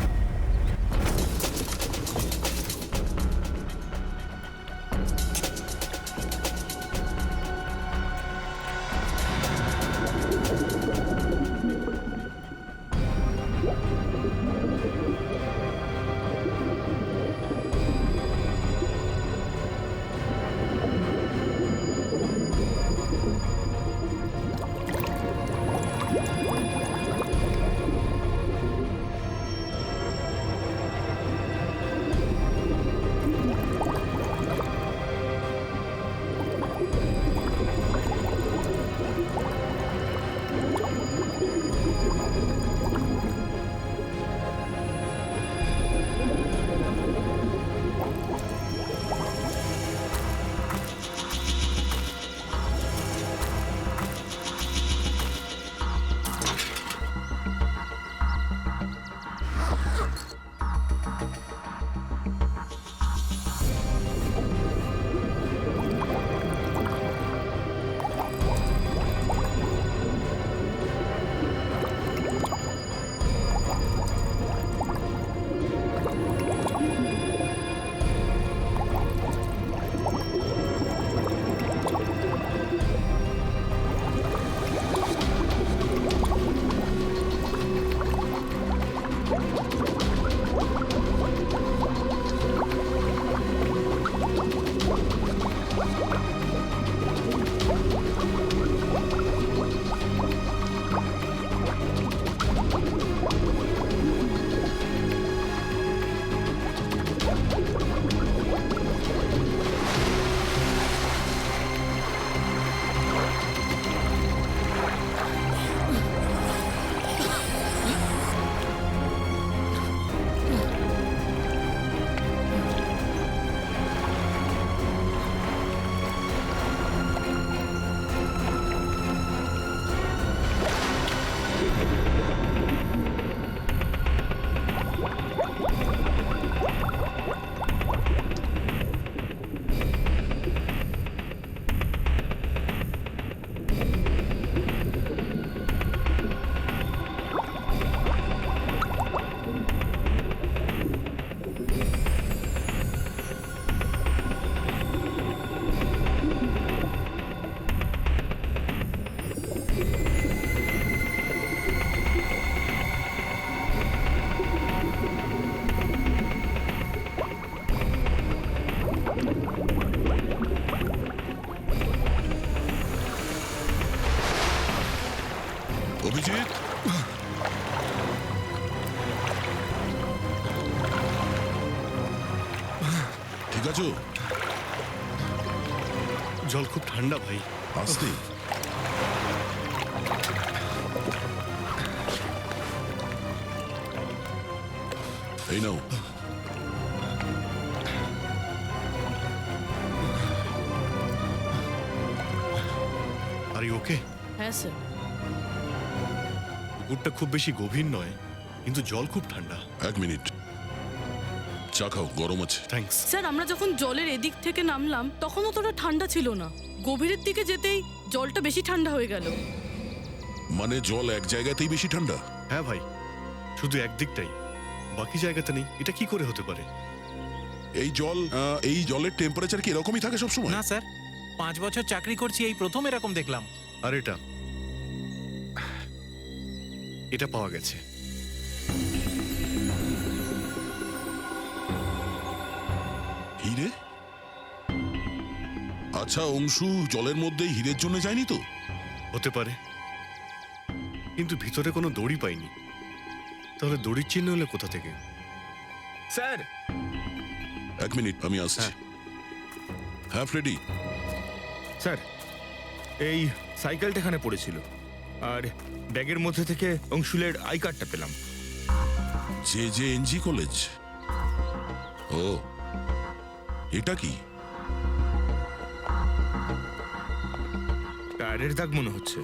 B: অভিজিৎ, ঠিক আছো?
J: জল খুব ঠান্ডা ভাই।
B: আসতে এই নাও।
J: আর ওকে?
L: হ্যাঁ স্যার।
J: পুকুরটা খুব বেশি গভীর নয়, কিন্তু জল খুব ঠান্ডা।
B: 1 মিনিট, চা খাও, গরম আছে।
J: থ্যাঙ্কস।
L: স্যার, আমরা যখন জলের এদিক থেকে নামলাম তখন অতটা ঠান্ডা ছিল না, গভীরের দিকে যেতেই জলটা বেশি ঠান্ডা হয়ে গেল।
B: মানে জল এক জায়গাতেই বেশি ঠান্ডা?
J: হ্যাঁ ভাই, শুধু একদিকটাই, বাকি জায়গাতে নেই। এটা কি করে হতে পারে?
B: এই জলের টেম্পারেচার কি এরকমই থাকে সবসময়?
E: না স্যার, 5 বছর চাকরি করছি, এই প্রথম এরকম দেখলাম।
J: আর এটা পাওয়া গেছে।
B: হিরে? আচ্ছা অংশু, জলের মধ্যে হিরের জন্য যায়নি তো?
J: হতে পারে, কিন্তু ভিতরে কোনো দড়ি পাইনি। তাহলে দড়ির চিহ্ন হলে কোথা থেকে?
H: স্যার
B: 1 মিনিট, আমি আসছি। হ্যাঁ ফ্রেডি।
H: স্যার, এই সাইকেলটা এখানে পড়েছিল, আর ব্যাগের মধ্যে থেকে অংশুলের আই কার্ডটা পেলাম।
B: জে.জে.এন.জি. কলেজ? ও, এটা কি?
H: টায়ারের দাগ মনে হচ্ছে।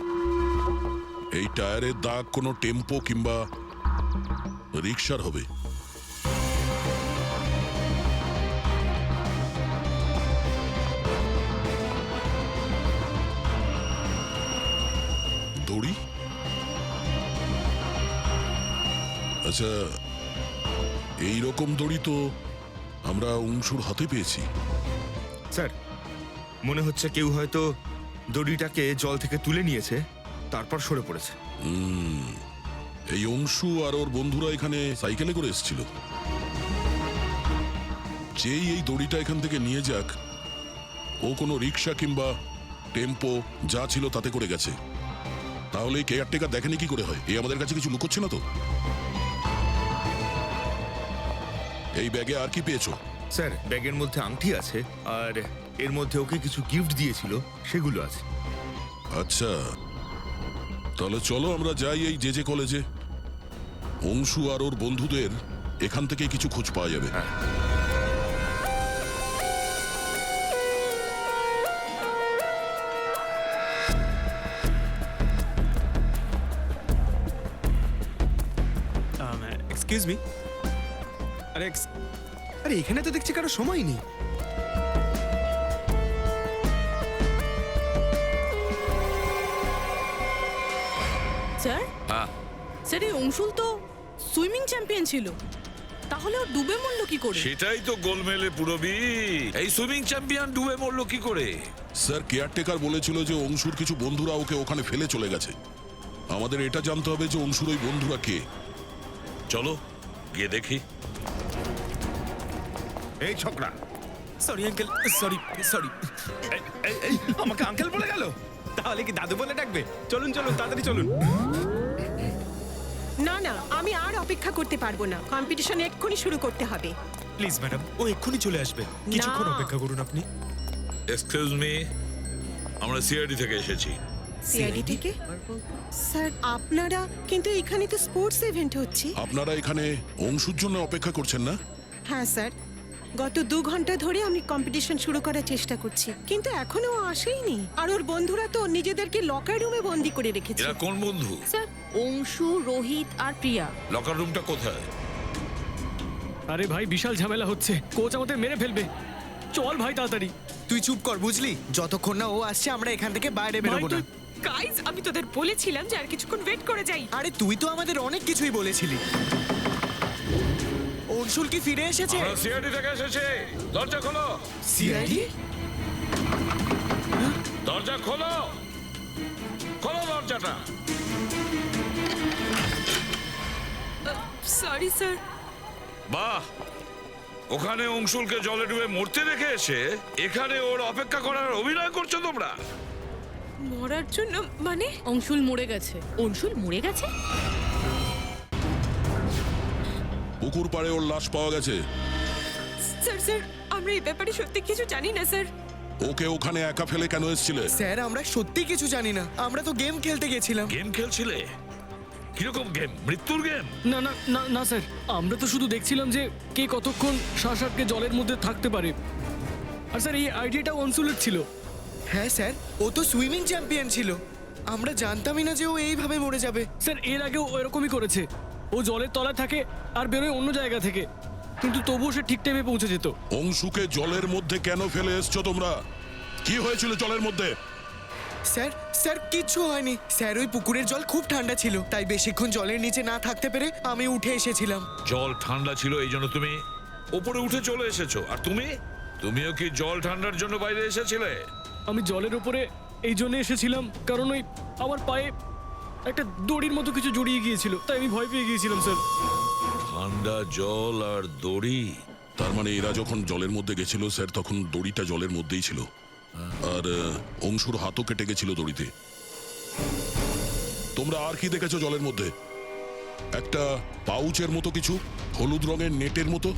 B: এই টায়ারের দাগ কোনো টেম্পো কিংবা রিক্সার হবে। দড়ি? আচ্ছা, এই রকম দড়ি তো আমরা অংশুর হাতে পেয়েছি।
H: স্যার, মনে হচ্ছে কেউ হয়তো দড়িটাকে জল থেকে তুলে নিয়েছে, তারপর সরে পড়েছে।
B: এই অংশু আর ওর বন্ধুরা এখানে সাইকেলে করে এসেছিল। যেই এই দড়িটা এখান থেকে নিয়ে যাক, ও কোনো রিক্সা কিংবা টেম্পো যা ছিল তাতে করে গেছে। তাহলে এই কেয়ারটেকার দেখেনি কি করে হয়? এ আমাদের কাছে কিছু লুকোচ্ছে না তো? এই ব্যাগে আর কি পেয়েছো?
H: স্যার, ব্যাগের মধ্যে আংটি আছে, আর এর মধ্যে ওকে কিছু গিফট দিয়েছিল, সেগুলো আছে।
B: আচ্ছা, তাহলে চলো আমরা যাই এই জে কলেজে। অংশু আর ওর বন্ধুদের এখান থেকে কিছু খোঁজ পাওয়া যাবে।
M: Excuse me. আরে আরে এখানে তো দেখছি কারো সময় নেই।
L: স্যার, স্যার এই অংশুল তো সুইমিং চ্যাম্পিয়ন ছিল, তাহলে ওর ডুবে মরলো কি করে?
K: সেটাই তো গোলমেলে পুরবি। এই সুইমিং চ্যাম্পিয়ন ডুবে মরলো কি করে?
B: স্যার, কেয়ারটেকার বলেছিল যে অংশুর কিছু বন্ধুরা ওকে ওখানে ফেলে চলে গেছে। আমাদের এটা জানতে হবে যে অংশুর ওই বন্ধুরা কে।
K: চলো গিয়ে দেখি।
H: এই ছোকরা।
M: Sorry uncle, sorry sorry.
H: আমাকে আঙ্কেল বলে গেল।
M: তাহলে কি দাদু বলে ডাকবে? চলুন চলুন, তাড়াতাড়ি চলুন।
C: না না, আমি আর অপেক্ষা করতে পারবো না। কম্পিটিশন এক্ষুনি শুরু করতে হবে।
H: প্লিজ ম্যাডাম, ও এক্ষুনি চলে আসবে, কিছুক্ষণ অপেক্ষা করুন আপনি।
K: এক্সকিউজ মি, আমরা সিআইডি থেকে এসেছি।
C: সিআইডি থেকে? স্যার, আপনারা কিন্তু এখানে তো স্পোর্টস ইভেন্ট হচ্ছে।
B: আপনারা এখানে অংশুর জন্য অপেক্ষা করছেন না?
C: হ্যাঁ স্যার, গত 2 ঘন্টা ধরে আমি কম্পিটিশন শুরু করার চেষ্টা করছি, কিন্তু এখনো ও আসেইনি। আর ওর বন্ধুরা তো নিজেদেরকে লকার রুমে বন্দি করে রেখেছে।
K: এরা কোন বন্ধু?
L: স্যার, অংশু, রোহিত আর প্রিয়া।
K: লকার রুমটা কোথায়?
O: আরে ভাই, বিশাল ঝামেলা হচ্ছে, কোচ আমাদের মেরে ফেলবে। চল ভাই তাড়াতাড়ি।
M: তুই চুপ কর, বুঝলি? যতক্ষণ না ও আসছে আমরা এখান থেকে বাইরে বেরোবো না।
C: গাইস, আমি তোদের বলেছিলাম যে আর কিছুক্ষণ ওয়েট করে যাই।
M: আরে তুই তো আমাদের অনেক কিছুই বলেছিলি। অংশুল কি ফিরে এসেছে?
K: আমরা সিআইডি থেকে এসেছি। দরজা খোলো।
M: সিআইডি?
K: দরজা খোলো, খোলো দরজাটা।
C: Sorry sir.
K: বাহ, ওখানে অংশুলকে জলে ডুবে মরতে রেখে এসে এখানে ওর অপেক্ষা করার অভিনয় করছো তোমরা।
C: মরার জন্য মানে?
L: অংশুল মরে গেছে।
N: অংশুল মরে গেছে?
B: পুকুর পাড়ে ওর লাশ পাওয়া গেছে।
C: স্যার স্যার, আমরা এই ব্যাপারে সত্যি কিছু জানি না স্যার।
B: ওকে ওখানে একা ফেলে কেন এসেছিলে?
M: স্যার, আমরা সত্যি কিছু জানি না, আমরা তো গেম খেলতে গেছিলাম।
K: গেম খেলছিলে? কিরকম গেম? মৃত্যুর গেম?
O: না না না না স্যার, আমরা তো শুধু দেখছিলাম যে কে কতক্ষণ শ্বাস আটকে জলের মধ্যে থাকতে পারে। আর স্যার, এই আইডিয়াটা অনসুলের ছিল।
M: হ্যাঁ স্যার, ও তো সুইমিং চ্যাম্পিয়ন ছিল। আমরা জানতামই না যে ও এইভাবে মরে যাবে।
O: স্যার, এর আগেও এরকমই করেছে। ও জলের তলায় থাকে আর বেরোয় অন্য জায়গা থেকে, কিন্তু তবুও সে ঠিক টাইমে পৌঁছে যেত।
B: অংশুকে জলের মধ্যে কেন ফেলে এসছো তোমরা? কি হয়েছিল জলের মধ্যে?
M: স্যার, স্যার কিচ্ছু হয়নি স্যার। ওই পুকুরের জল খুব ঠান্ডা ছিল, তাই বেশিক্ষণ জলের নিচে না থাকতে পেরে আমি উঠে এসেছিলাম।
K: জল ঠান্ডা ছিল এই জন্য তুমি উপরে উঠে চলে এসেছো। আর তুমিও কি জল ঠান্ডার জন্য বাইরে এসেছিলে?
O: আমি জলের উপরে এই জন্য এসেছিলাম কারণ ওই আমার পায়ে একটা দড়ির মতো কিছু জড়িয়ে গিয়েছিল, তাই আমি ভয় পেয়ে গিয়েছিলাম স্যার।
K: ঠান্ডা জল আর দড়ি?
B: তার মানে এরা যখন জলের মধ্যে গেছিল স্যার, তখন দড়িটা জলের মধ্যেই ছিল। আর অংশুর হাতও কেটে গেছিল দড়িতে। তোমরা আর কি দেখেছো জলের মধ্যে? একটা পাউচের মতো কিছু, হলুদ রঙের নেটের মতো।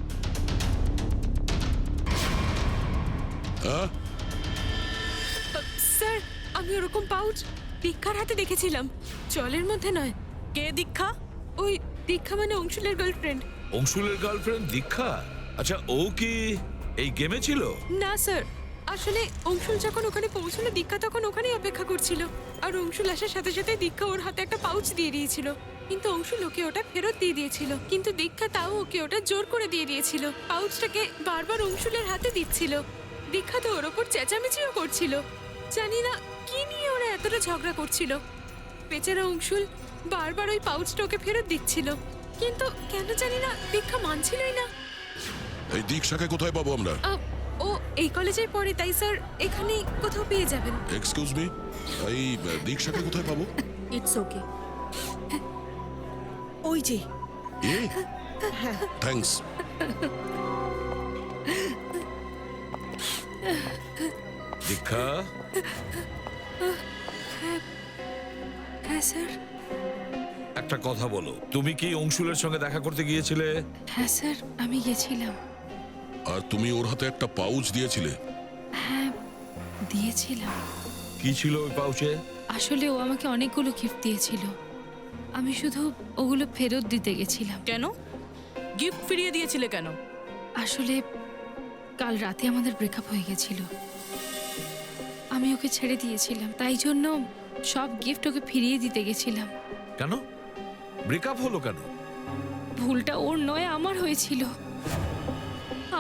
B: হ্যাঁ
C: স্যার, আমি ওরকম পাউচ দীক্ষার হাতে দেখেছিলাম, জলের মধ্যে নয়।
L: কে দীক্ষা?
C: ওই দীক্ষা মানে অংশুলের গার্লফ্রেন্ড।
K: অংশুলের গার্লফ্রেন্ড দীক্ষা? আচ্ছা, ও কি এই গেমে ছিল?
C: না স্যার, আসলে অংশুল যখন ওখানে পৌঁছলো দীক্ষা তখন ওখানেই অপেক্ষা করছিল আর অংশুল আসার সাথে সাথে দীক্ষা ওর হাতে একটা পাউচ দিয়ে দিয়েছিল কিন্তু অংশুল ওকে ওটা ফেরত দিয়ে দিয়েছিল কিন্তু দীক্ষা তাও ওকে ওটা জোর করে দিয়ে দিয়েছিল পাউচটাকে বারবার অংশুলের হাতে দিচ্ছিল দীক্ষা তো ওর ওপর চেঁচামেচিও করছিল জানি না কি নিয়ে ওরা এতটা ঝগড়া করছিল বেচারা অংশুল বারবার ওই পাউচটা ওকে ফেরত দিচ্ছিল কিন্তু কেন জানি না দীক্ষা মানছিলই না।
B: এই দীক্ষাকে কোথায় পাবো আমরা?
C: ও এই কলেজে পড়ে তাই স্যার এখানেই কোথাও পেয়ে যাবেন।
B: এক্সকিউজ মি, এই দীক্ষাকে কোথায় পাবো?
L: It's okay. ওই যে
B: থ্যাঙ্কস।
K: দীক্ষা,
C: হ্যাঁ স্যার।
K: একটা কথা বলো, তুমি কি অংশুলের সঙ্গে দেখা করতে গিয়েছিলে?
C: হ্যাঁ স্যার আমি গেছিলাম।
B: আর তুমি ওর হাতে একটা পাউচ দিয়েছিলে?
C: হ্যাঁ দিয়েছিলাম।
K: কি ছিল ওই পাউচে?
C: আসলে ও আমাকে অনেকগুলো গিফট দিয়েছিল, আমি শুধু ওগুলো ফেরত দিতে গেছিলাম।
L: কেন গিফট ফিরিয়ে দিয়েছিলে কেন?
C: আসলে কাল রাতে আমাদের ব্রেকআপ হয়ে গেছিল, আমি ওকে ছেড়ে দিয়েছিলাম, তাই জন্য সব গিফট ওকে ফিরিয়ে দিতে গেছিলাম।
K: কেন ব্রেকআপ হলো কেন?
C: ভুলটা ওর নয় আমার হয়েছিল।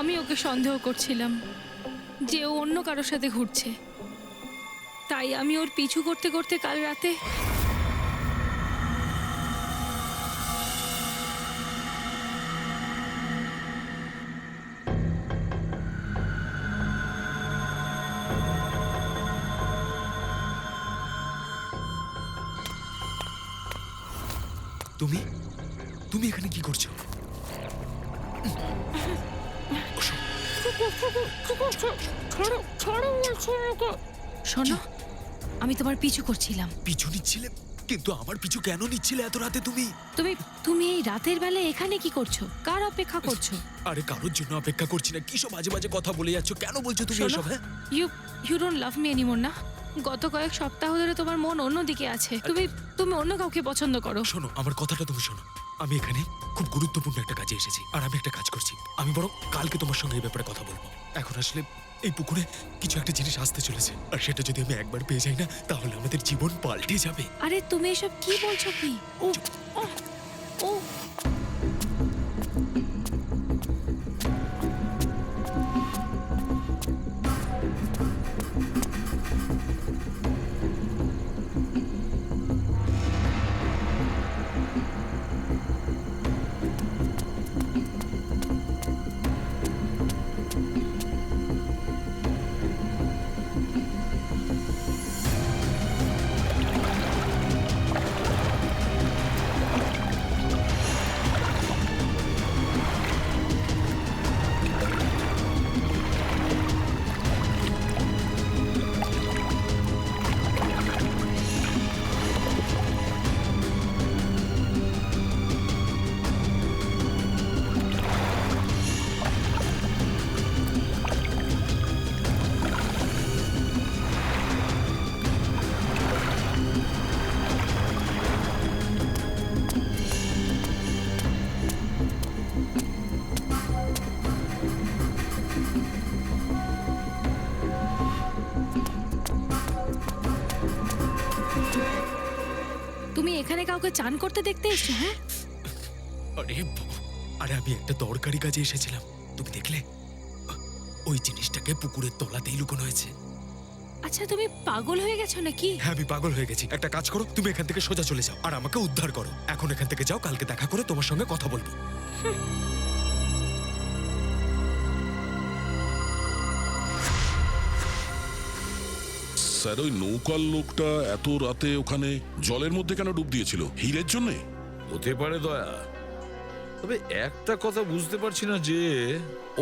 C: আমি ওকে সন্দেহ করছিলাম যে ও অন্য কারোর সাথে ঘুরছে, তাই আমি ওর পিছু করতে করতে কাল রাতে
H: তুমি তুমি এখানে কি করছো?
C: শোনো, আমি তোমার পিছু করছিলাম।
H: পিছু নিচ্ছিলে? কিন্তু আমার পিছু কেন নিচ্ছিলে এত রাতে তুমি?
C: তুমি তুমি এই রাতের বেলা এখানে কি করছো? কার অপেক্ষা করছো?
H: আরে কারোর জন্য অপেক্ষা করছি না। কি সব বাজে বাজে কথা বলে যাচ্ছ? কেন বলছো তুমি এসব? হ্যাঁ
C: you don't love me anymore না? গত কয়েক সপ্তাহ ধরে তোমার মন অন্যদিকে আছে, তুমি অন্য কাউকে পছন্দ করো।
H: শোনো, আমার কথাটা তুমি শোনো। আমি এখানে খুব গুরুত্বপূর্ণ একটা কাজে এসেছি আর আমি একটা কাজ করছি। আমি বরং কালকে তোমার সঙ্গে এই ব্যাপারে কথা বলবো। এখন আসলে এই পুকুরে কিছু একটা জিনিস আসতে চলেছে আর সেটা যদি আমি একবার পেয়ে যাই না তাহলে আমাদের জীবন পাল্টে যাবে।
C: আরে তুমি এসব কি বলছো? কি ও ও তুমি এখানে কাউকে চান করতে দেখতে এসছো? হ্যাঁ
H: আরে আমি একটা দরকারি কাজে এসেছিলাম। তুমি দেখলে ওই জিনিসটাকে পুকুরের তলাতেই লুকোনো হয়েছে।
C: আচ্ছা তুমি পাগল হয়ে গেছো নাকি?
H: হ্যাঁ আমি পাগল হয়ে গেছি। একটা কাজ করো, তুমি এখান থেকে সোজা চলে যাও আর আমাকে উদ্ধার করো। এখন এখান থেকে যাও, কালকে দেখা করে তোমার সঙ্গে কথা বলবো।
B: স্যার, ওই নৌকার লোকটা এত রাতে ওখানে জলের মধ্যে কেন ডুব দিয়েছিল? হীরের জন্যে?
K: হতে পারে দয়া, তবে একটা কথা বুঝতে পারছি না যে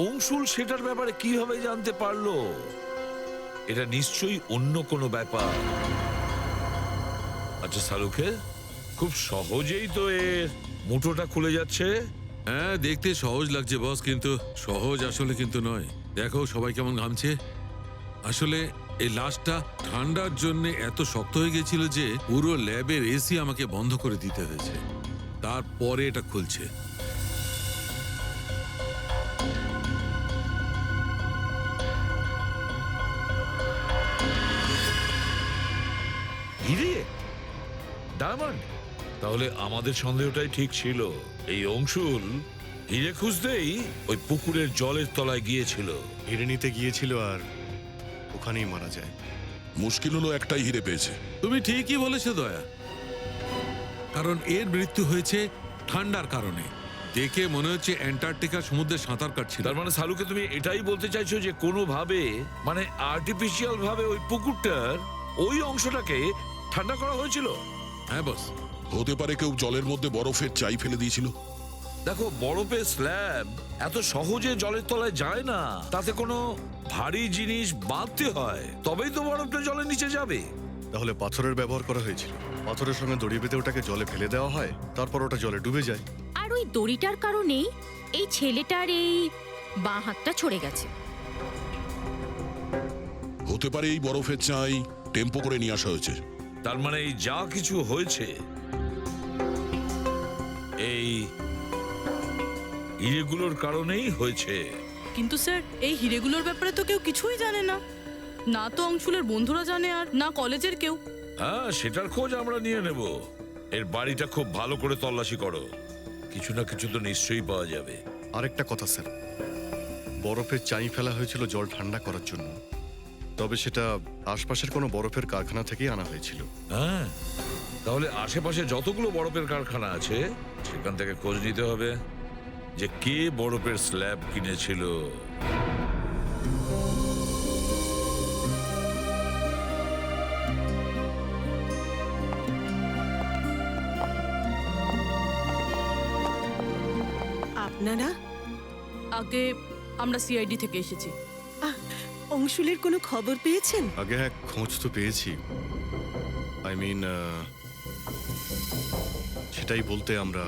K: অংশুল সেটার ব্যাপারে কিভাবে জানতে পারলো। এটা নিশ্চয়ই অন্য কোনো ব্যাপার। আচ্ছা শাহরুখে, খুব সহজেই তো এর মুঠোটা খুলে যাচ্ছে।
I: হ্যাঁ, দেখতে সহজ লাগছে বস, কিন্তু সহজ আসলে কিন্তু নয়। দেখো সবাই কেমন ঘামছে। আসলে এই লাশটা ঠান্ডার জন্য এত শক্ত হয়ে গেছিল যে পুরো ল্যাবের এসি আমাকে বন্ধ করে দিতে হয়েছে, তারপরে এটা খুলছে।
K: হিরে? ডায়মন্ড? তাহলে আমাদের সন্দেহটাই ঠিক ছিল। এই অংশুল হিরে খুঁজতেই ওই পুকুরের জলের তলায় গিয়েছিল।
J: হিরে নিতে গিয়েছিল আর ওখানেই মারা যায়।
B: মুশকিল হলো একটাই হিরে পেয়েছে।
I: তুমি ঠিকই বলেছো দয়া, কারণ এর মৃত্যু হয়েছে ঠান্ডার কারণে। দেখে মনে হচ্ছে অ্যান্টার্কটিকা সমুদ্রে সাঁতার কাটছিল।
K: তার মানে সালুকে তুমি এটাই বলতে চাইছো যে কোনোভাবে, মানে আর্টিফিশিয়াল ভাবে ওই পুকুরটার ওই অংশটাকে ঠান্ডা করা হয়েছিল?
I: হ্যাঁ বস।
B: হতে পারে কেউ জলের মধ্যে বরফের চাই ফেলে দিয়েছিল।
K: দেখো, বরফের স্ল্যাব এত সহজে জলের তলায় যায় না। তাতে কোনো ভারী জিনিস বাঁধতে হয়, তবেই তো বরফটা জলের নিচে যাবে।
J: তাহলে পাথরের ব্যবহার করা হয়েছিল। পাথরের সঙ্গে দড়ি বেঁধে ওটাকে জলে ফেলে দেওয়া হয়, তারপর ওটা জলে ডুবে যায়।
N: আর ওই দড়িটার কারণেই এই ছেলেটার এই বাঁ হাতটা ছড়ে গেছে।
B: হতে পারে এই বরফের চাই টেম্পো করে নিয়ে আসা হয়েছে।
K: তার মানে এই যা কিছু হয়েছে এই হিরেগুলোর কারণেই হয়েছে।
L: কিন্তু স্যার, এই হিরেগুলোর ব্যাপারে তো কেউ কিছুই জানে না। না তো অংশুলের বন্ধুরা জানে, আর না কলেজের কেউ।
K: হ্যাঁ, সেটার খোঁজ আমরা নিয়ে নেব। এর বাড়িটা খুব ভালো করে তল্লাশি করো, কিছু না কিছু তো নিশ্চয়ই পাওয়া যাবে।
J: আরেকটা কথা স্যার, বরফের চাই ফেলা হয়েছিল জল ঠান্ডা করার জন্য, তবে সেটা আশপাশের কোনো বরফের কারখানা থেকেই আনা হয়েছিল।
K: হ্যাঁ, তাহলে আশেপাশে যতগুলো বরফের কারখানা আছে সেখান থেকে খোঁজ নিতে হবে যে কে বরফের স্ল্যাব কিনেছিল।
P: আপনারা?
L: আগে আমরা সিআইডি থেকে এসেছি।
P: অংশুলের কোনো খবর পেয়েছেন?
J: আগে হ্যাঁ, খোঁজ তো পেয়েছি। আই মিন, সেটাই বলতে আমরা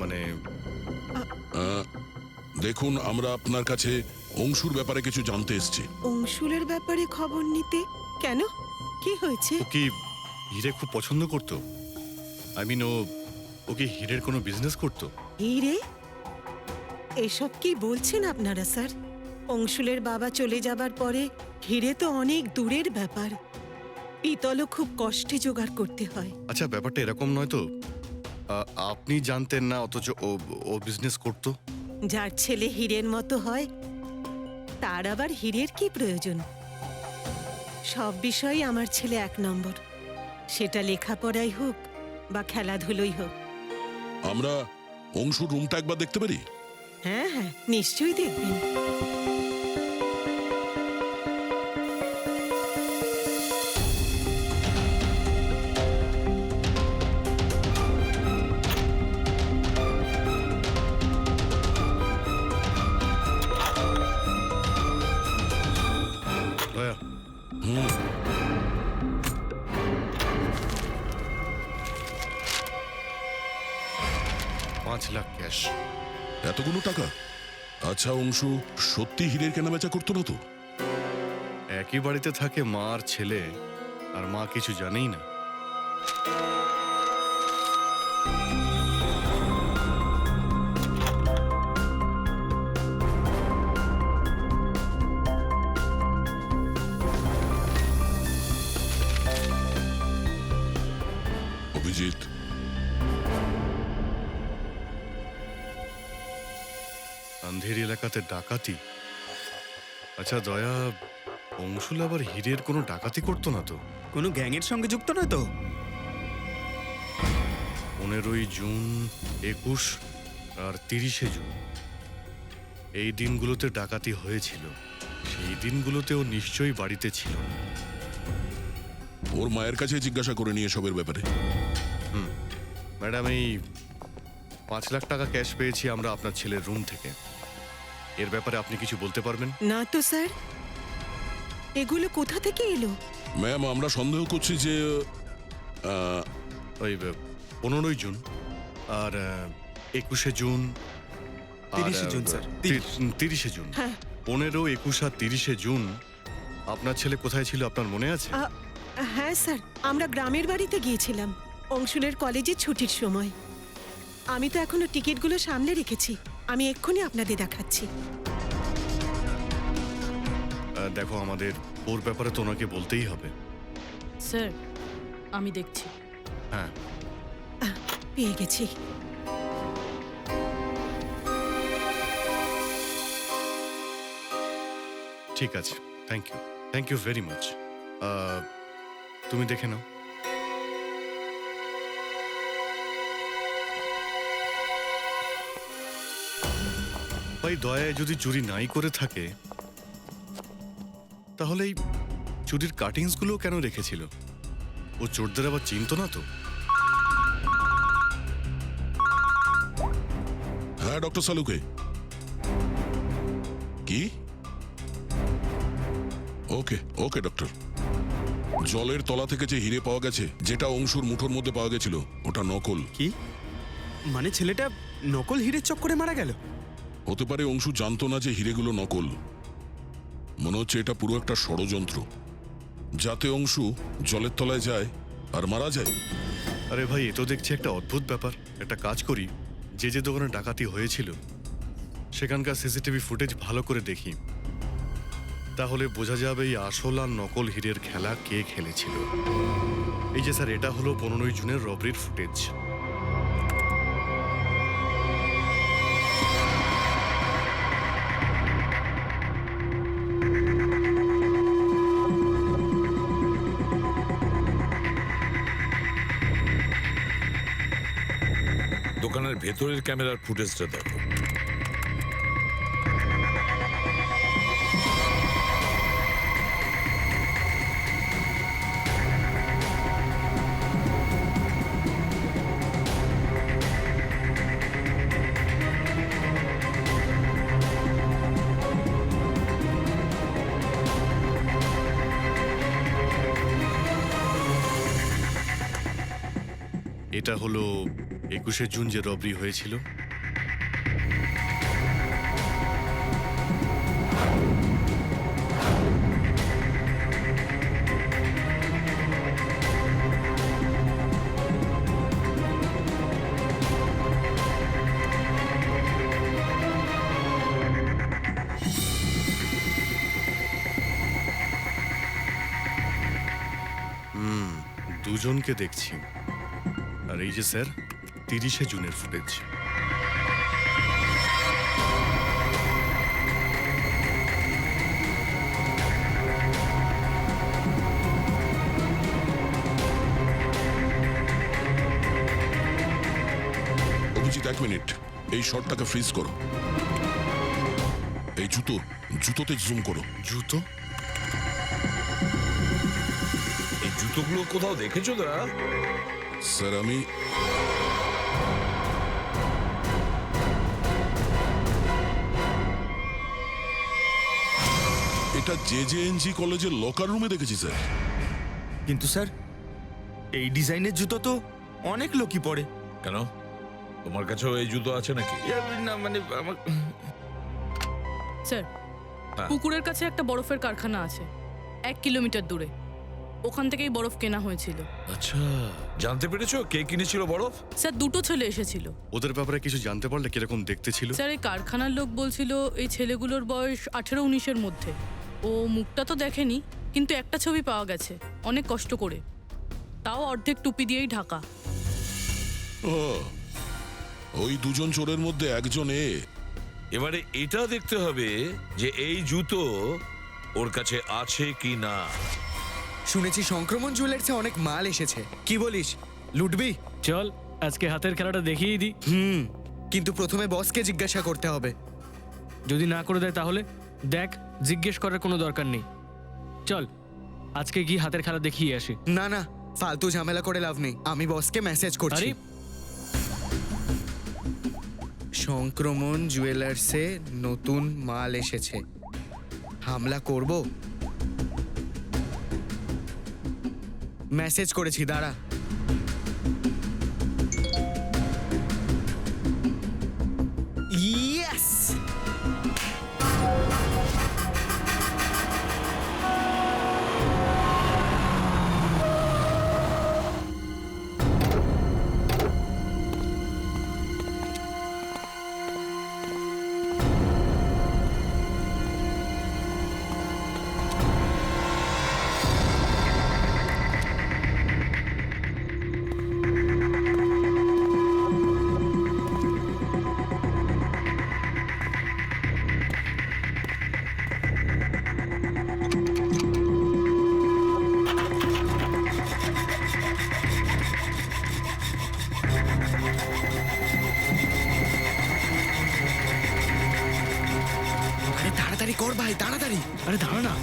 J: মানে
B: দেখুন, আমরা আপনার কাছে অংশুর ব্যাপারে কিছু জানতে এসেছি।
P: অংশুলের ব্যাপারে খবর নিতে? কেন, কি হয়েছে?
J: ও কি হিরে খুব পছন্দ করতো? আই মিন, ও কি হিরের কোনো বিজনেস করতো?
P: হিরে? এসব কি বলছেন আপনারা স্যার? অংশুলের বাবা চলে যাবার পরে হিরে তো অনেক দূরের ব্যাপার। পিতলও খুব কষ্টে জোগাড় করতে হয়।
J: আচ্ছা, ব্যাপারটা এরকম নয় তো? আপনি জানতেন না, অথচ ও বিজনেস করতো?
P: যার ছেলে হীরের মতো হয় তার আবার হীরের কি প্রয়োজন? সব বিষয়ে আমার ছেলে 1 নম্বর, সেটা লেখাপড়াই হোক বা খেলাধুলোই হোক।
B: আমরা অংশুর রুমটা একবার দেখতে পারি?
P: হ্যাঁ হ্যাঁ, নিশ্চয়ই দেখবেন।
J: দয়া, 5 লাখ ক্যাশ।
B: এতগুলো টাকা? আচ্ছা, অংশু সত্যি হীরের কেনাবেচা করতো না তো?
J: একই বাড়িতে থাকে মা আর ছেলে, আর মা কিছু জানেই না।
B: অভিজিৎ,
J: আন্ধেরি এলাকাতে ডাকাতি? আচ্ছা দয়া, অংশুল আবার হীরের কোনো ডাকাতি করতো না তো?
M: কোনো গ্যাংয়ের সঙ্গে যুক্ত নয় তো?
J: 15ই জুন, 21 আর 30শে জুন এই দিনগুলোতে ডাকাতি হয়েছিল। সেই দিনগুলোতেও নিশ্চয়ই বাড়িতে ছিল না।
B: ওর মায়ের কাছে জিজ্ঞাসা করে নিয়ে সবের ব্যাপারে।
J: ম্যাডাম, এই 5 লাখ টাকা ক্যাশ পেয়েছি আমরা আপনার ছেলের রুম থেকে। এর ব্যাপারে আপনি কিছু বলতে পারবেন?
P: না তো স্যার, এগুলো কোথা থেকে এলো?
B: ম্যাম, আমরা সন্দেহ করছি যে
J: ওই 15ই জুন আর 21শে জুন,
M: 30শে জুন স্যার।
J: 30শে জুন।
P: হ্যাঁ।
J: 15, 21 আর 30শে জুন আপনার ছেলে কোথায় ছিল আপনার মনে আছে?
P: হ্যাঁ স্যার, আমরা গ্রামের বাড়িতে গিয়েছিলাম অংশুলের কলেজের ছুটির সময়। আমি তো এখনো টিকিটগুলো সামনে রেখেছি, আমি এক্ষুনি আপনাদের দেখাচ্ছি।
J: দেখো, আমাদের ওর ব্যাপারে তো ওনাকে বলতেই হবে।
L: স্যার আমি দেখছি।
J: হ্যাঁ
P: পেয়ে গেছি।
J: ঠিক আছে, থ্যাংক ইউ ভেরি মাচ। তুমি দেখে নাও। ভাই দয়া যদি চুরি নাই করে থাকে তাহলে এই চুরির কাটিংস গুলো কেন রেখেছিল? ও চোরদের আবার চিনতো না তো?
B: হ্যাঁ ডক্টর সালুকে, কি? ওকে ওকে ডক্টর, জলের তলা থেকে যে হিরে পাওয়া গেছে, যেটা অংশুর মুঠোর মধ্যে পাওয়া গেছিল, ওটা নকল।
M: কি মানে ছেলেটা নকল হীরের চক্করে মারা গেল?
B: হতে পারে অংশু জানতো না যে হিরেগুলো নকল। মনে হচ্ছে এটা পুরো একটা ষড়যন্ত্র, যাতে অংশু জলের তলায় যায় আর মারা যায়।
J: আরে ভাই, এ তো দেখছি একটা অদ্ভুত ব্যাপার। একটা কাজ করি, যে দোকানে ডাকাতি হয়েছিল সেখানকার সিসিটিভি ফুটেজ ভালো করে দেখি, তাহলে বোঝা যাবে এই আসল আর নকল হীরের খেলা কে খেলেছিল। এই যে স্যার, এটা হলো 15 জুনের রবরির ফুটেজ।
K: দোকানের ভেতরের ক্যামেরার ফুটেজটা দেখো।
J: এটা হলো 21শে জুন যে রবরি হয়েছিল। দুজনকে দেখছি। আর এই যে স্যার, 30শে জুনের ফুটেজ।
B: অভিজিৎ, 1 মিনিট, এই শটটাকে ফ্রিজ করো। এই জুতোতে জুম করো।
J: জুতো?
K: এই জুতোগুলো কোথাও দেখেছো দাদা?
B: স্যার আমি এটা জেজেএনজি কলেজের লকার রুমে দেখেছি স্যার।
M: কিন্তু স্যার, এই ডিজাইনের জুতো তো অনেক লোকই পরে।
K: কেন, তোমার কাছেও এই জুতো আছে নাকি?
M: না মানে আমার...
L: স্যার, পুকুরের কাছে একটা বরফের কারখানা আছে 1 কিলোমিটার দূরে। ওখান থেকেই বরফ কেনা হয়েছিল।
K: আচ্ছা, জানতে পেরেছো কে কিনেছিল বরফ?
L: স্যার, 2টো ছেলে এসেছিল।
J: ওদের ব্যাপারে কিছু জানতে পারলে কিরকম দেখতে ছিল?
L: স্যার, এই কারখানার লোক বলছিল এই ছেলেগুলোর বয়স 18-19-এর মধ্যে। ও মুখটা তো দেখেনি, কিন্তু একটা ছবি পাওয়া গেছে অনেক কষ্ট করে, তাও অর্ধেক টুপি দিয়েই ঢাকা।
B: ও, ওই দুজন চোরের মধ্যে একজন এ।
K: এবারে এটা দেখতে হবে যে এই জুতো ওর কাছে আছে কি না।
M: শুনেছি সংক্রমণ জুয়েলার্সে অনেক মাল এসেছে, কি বলিস, লুটবি?
O: চল আজকে হাতের খেলাটা দেখিয়ে দিই।
M: কিন্তু প্রথমে বসকে জিজ্ঞাসা করতে হবে।
O: যদি না করে দেয় তাহলে দেখ, জিজ্ঞেস করার কোনো দরকার নেই। চল আজকে গিয়ে হাতের খেলা দেখিয়ে আসি।
M: না না, ফালতু ঝামেলা করে লাভ নেই, আমি বসকে মেসেজ করছি। সংক্রমণ জুয়েলার্সে নতুন মাল এসেছে, হামলা করব। মেসেজ করেছি, দাঁড়া। ইয়েস!
O: ভাই তাড়াতাড়ি, আরে দাঁড়া না।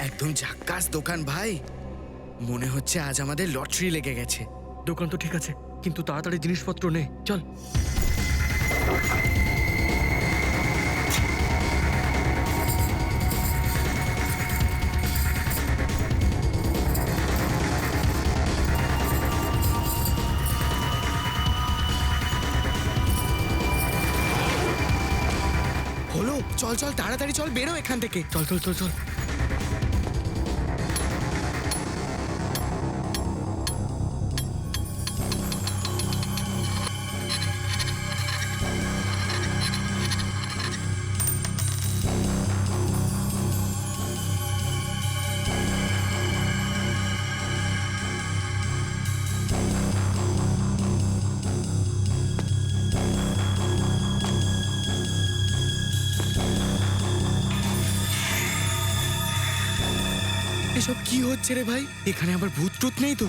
Q: একদম ঝাক্কাস দোকান ভাই, মনে হচ্ছে আজ আমাদের লটারি লেগে গেছে।
O: দোকান তো ঠিক আছে, কিন্তু তাড়াতাড়ি জিনিসপত্র নে, চল।
Q: হলো, চল চল তাড়াতাড়ি চল, বেরো এখান থেকে।
O: চল চল চল চল।
Q: এসব কি হচ্ছে রে ভাই? এখানে আবার ভূত টুত নেই তো?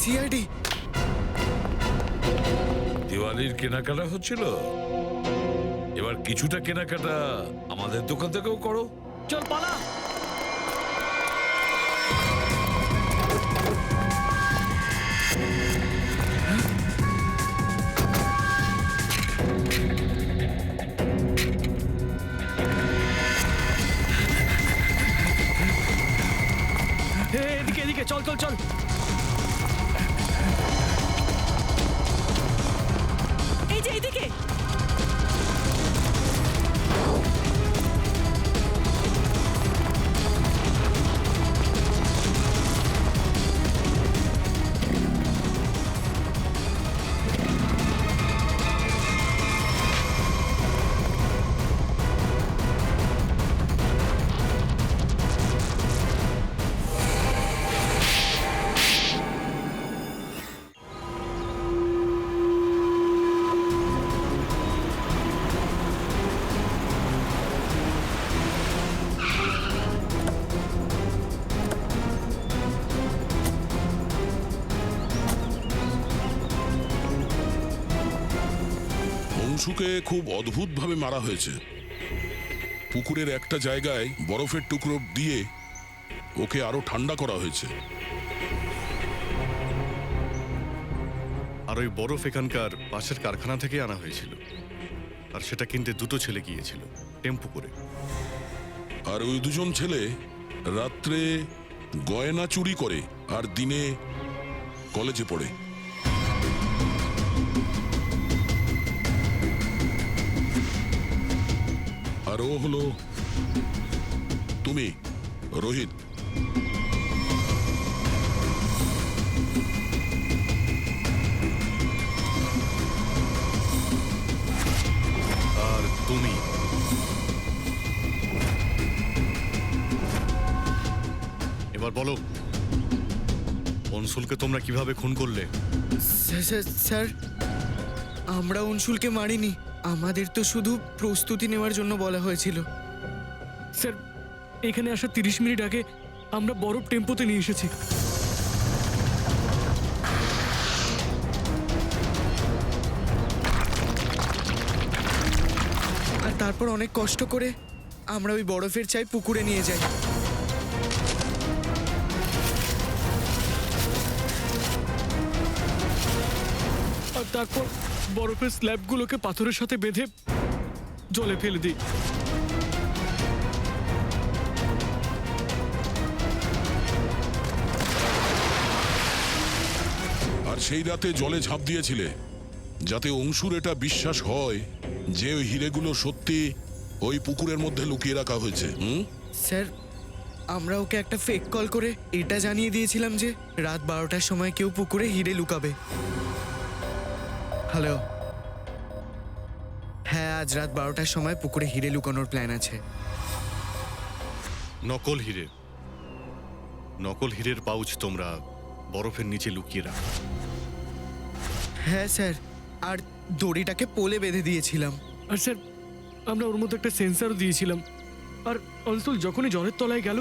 Q: সিআইডি।
K: দিওয়ালির কেনাকাটা হচ্ছিল, এবার কিছুটা কেনাকাটা আমাদের দোকান থেকেও করো।
O: চল পালা। এদিকে এদিকে, চল চল চল।
L: এই যে এইদিকে।
B: অংশুকে খুব অদ্ভুতভাবে মারা হয়েছে। পুকুরের একটা জায়গায় বরফের টুকরো দিয়ে ওকে আরো ঠান্ডা করা হয়েছে।
J: আর ওই বরফ এখানকার পাশের কারখানা থেকে আনা হয়েছিল, আর সেটা কিনতে দুটো ছেলে গিয়েছিল টেম্পো করে।
B: আর ওই দুজন ছেলে রাত্রে গয়না চুরি করে আর দিনে কলেজে পড়ে। আর ও হলো তুমি, রোহিত।
J: আর তুমি এবার বলো, অনসুলকে তোমরা কিভাবে খুন করলে?
Q: স্যার, আমরা অনশুলকে মারিনি, আমাদের তো শুধু প্রস্তুতি নেওয়ার জন্য বলা হয়েছিল।
O: স্যার, এখানে আসার 30 মিনিট আগে আমরা বরফ টেম্পোতে নিয়ে এসেছি।
Q: আর তারপর অনেক কষ্ট করে আমরা ওই বরফের চাই পুকুরে নিয়ে যাই।
O: আর তারপর বরফের স্ল্যাবগুলোকে পাথরের সাথে বেঁধে জলে ফেলে দিই।
B: আর সেই রাতে জলে ঝাঁপ দিয়েছিলে যাতে অংশুর এটা বিশ্বাস হয় যে ওই হিরেগুলো সত্যি ওই পুকুরের মধ্যে লুকিয়ে রাখা হয়েছে।
Q: স্যার, আমরা ওকে একটা ফেক কল করে এটা জানিয়ে দিয়েছিলাম যে রাত 12টার সময় কেউ পুকুরে হিরে লুকাবে। হ্যালো, হ্যাঁ, আজ রাত 12টার সময় পুকুরে হিরে লুকানোর প্ল্যান আছে।
J: নকল হিরে, নকল হীরের পাউচ তোমরা বরফের নিচে লুকিয়ে রাখো।
Q: হ্যাঁ স্যার, আর দড়িটাকে পোলে বেঁধে দিয়েছিলাম।
O: আর স্যার আমরা ওর মধ্যে একটা সেন্সারও দিয়েছিলাম। আর অনসুল যখনই জলের তলায় গেল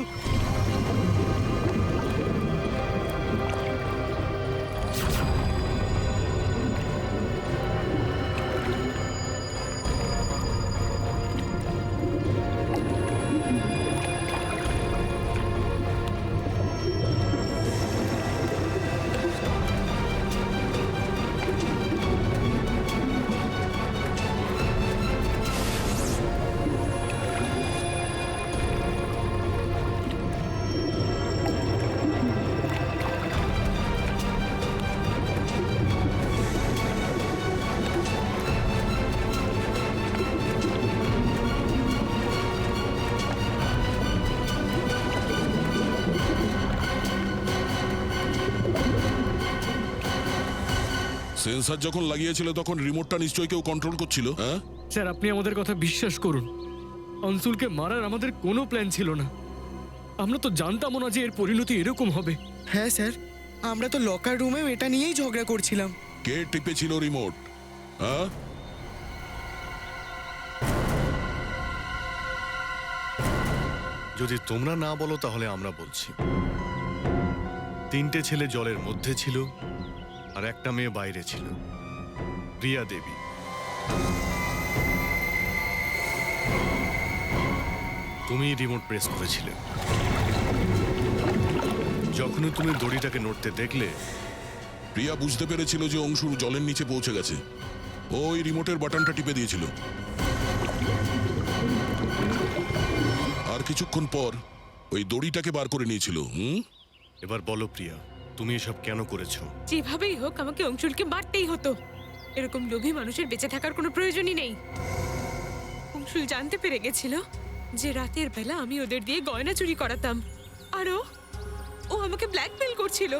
B: সেন্সার যখন লাগিয়েছিল তখন রিমোটটা নিশ্চয়ই কেউ কন্ট্রোল করছিল। হ্যাঁ
O: স্যার, আপনি আমাদের কথা বিশ্বাস করুন, অনসুলকে মারার আমাদের কোনো প্ল্যান ছিল না। আমরা তো জানতামও না যে এর পরিণতি এরকম হবে।
Q: হ্যাঁ স্যার, আমরা তো লকার রুমেও এটা নিয়েই ঝগড়া করছিলাম।
B: কে টিপেছিল রিমোট? হ্যাঁ,
J: যদি তোমরা না বলো তাহলে আমরা বলছি। 3টে ছেলে জলের মধ্যে ছিল আর একটা মেয়ে বাইরে ছিল, প্রিয়া দেবী। তুমি রিমোট প্রেস করেছিলে। যখনই তুমি দড়িটাকে নড়তে দেখলে,
B: প্রিয়া বুঝতে পেরেছিল যে অংশুর জলের নিচে পৌঁছে গেছে। ওই রিমোটের বাটনটা টিপে দিয়েছিল। আর কিছুক্ষণ পর ওই দড়িটাকে বার করে নিয়েছিল।
J: এবার বলো প্রিয়া, তুমি এসব কেন করেছো?
C: যেভাবেই হোক আমাকে অংশুলকে মারতেই হতো। এরকম লোভী মানুষের বেঁচে থাকার কোনো প্রয়োজনই নেই। অংশুল জানতে পেরে গেছিল যে রাতের বেলা আমি ওদের দিয়ে গয়না চুরি করাতাম, আর ও আমাকে ব্ল্যাকমেল করছিল,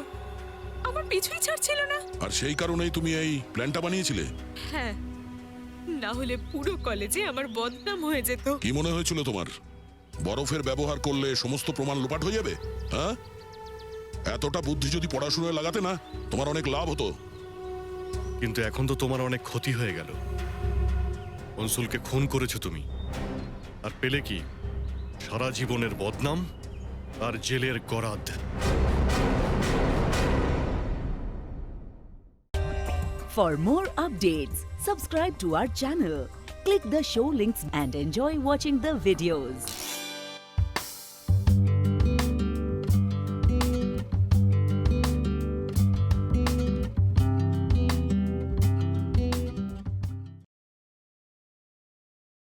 C: আমার পিছুই ছাড়ছিল না।
B: আর সেই কারণেই তুমি এই প্ল্যানটা বানিয়েছিলে?
C: হ্যাঁ, না হলে পুরো কলেজে আমার বদনাম হয়ে যেত।
B: কি মনে হয়েছিল তোমার, বরফের ব্যবহার করলে সমস্ত প্রমাণ লোপাট হয়ে যাবে? হ্যাঁ, এতটা বুদ্ধি যদি পড়াশোনায় লাগাতে না, তোমার অনেক লাভ হতো।
J: কিন্তু এখন তো তোমার অনেক ক্ষতি হয়ে গেল। অনসুলকে খুন করেছো তুমি, আর পেলে কি? সারা জীবনের বদনাম আর জেলের গরাদ।
R: For more updates, subscribe to our channel, click the show links and enjoy watching the videos.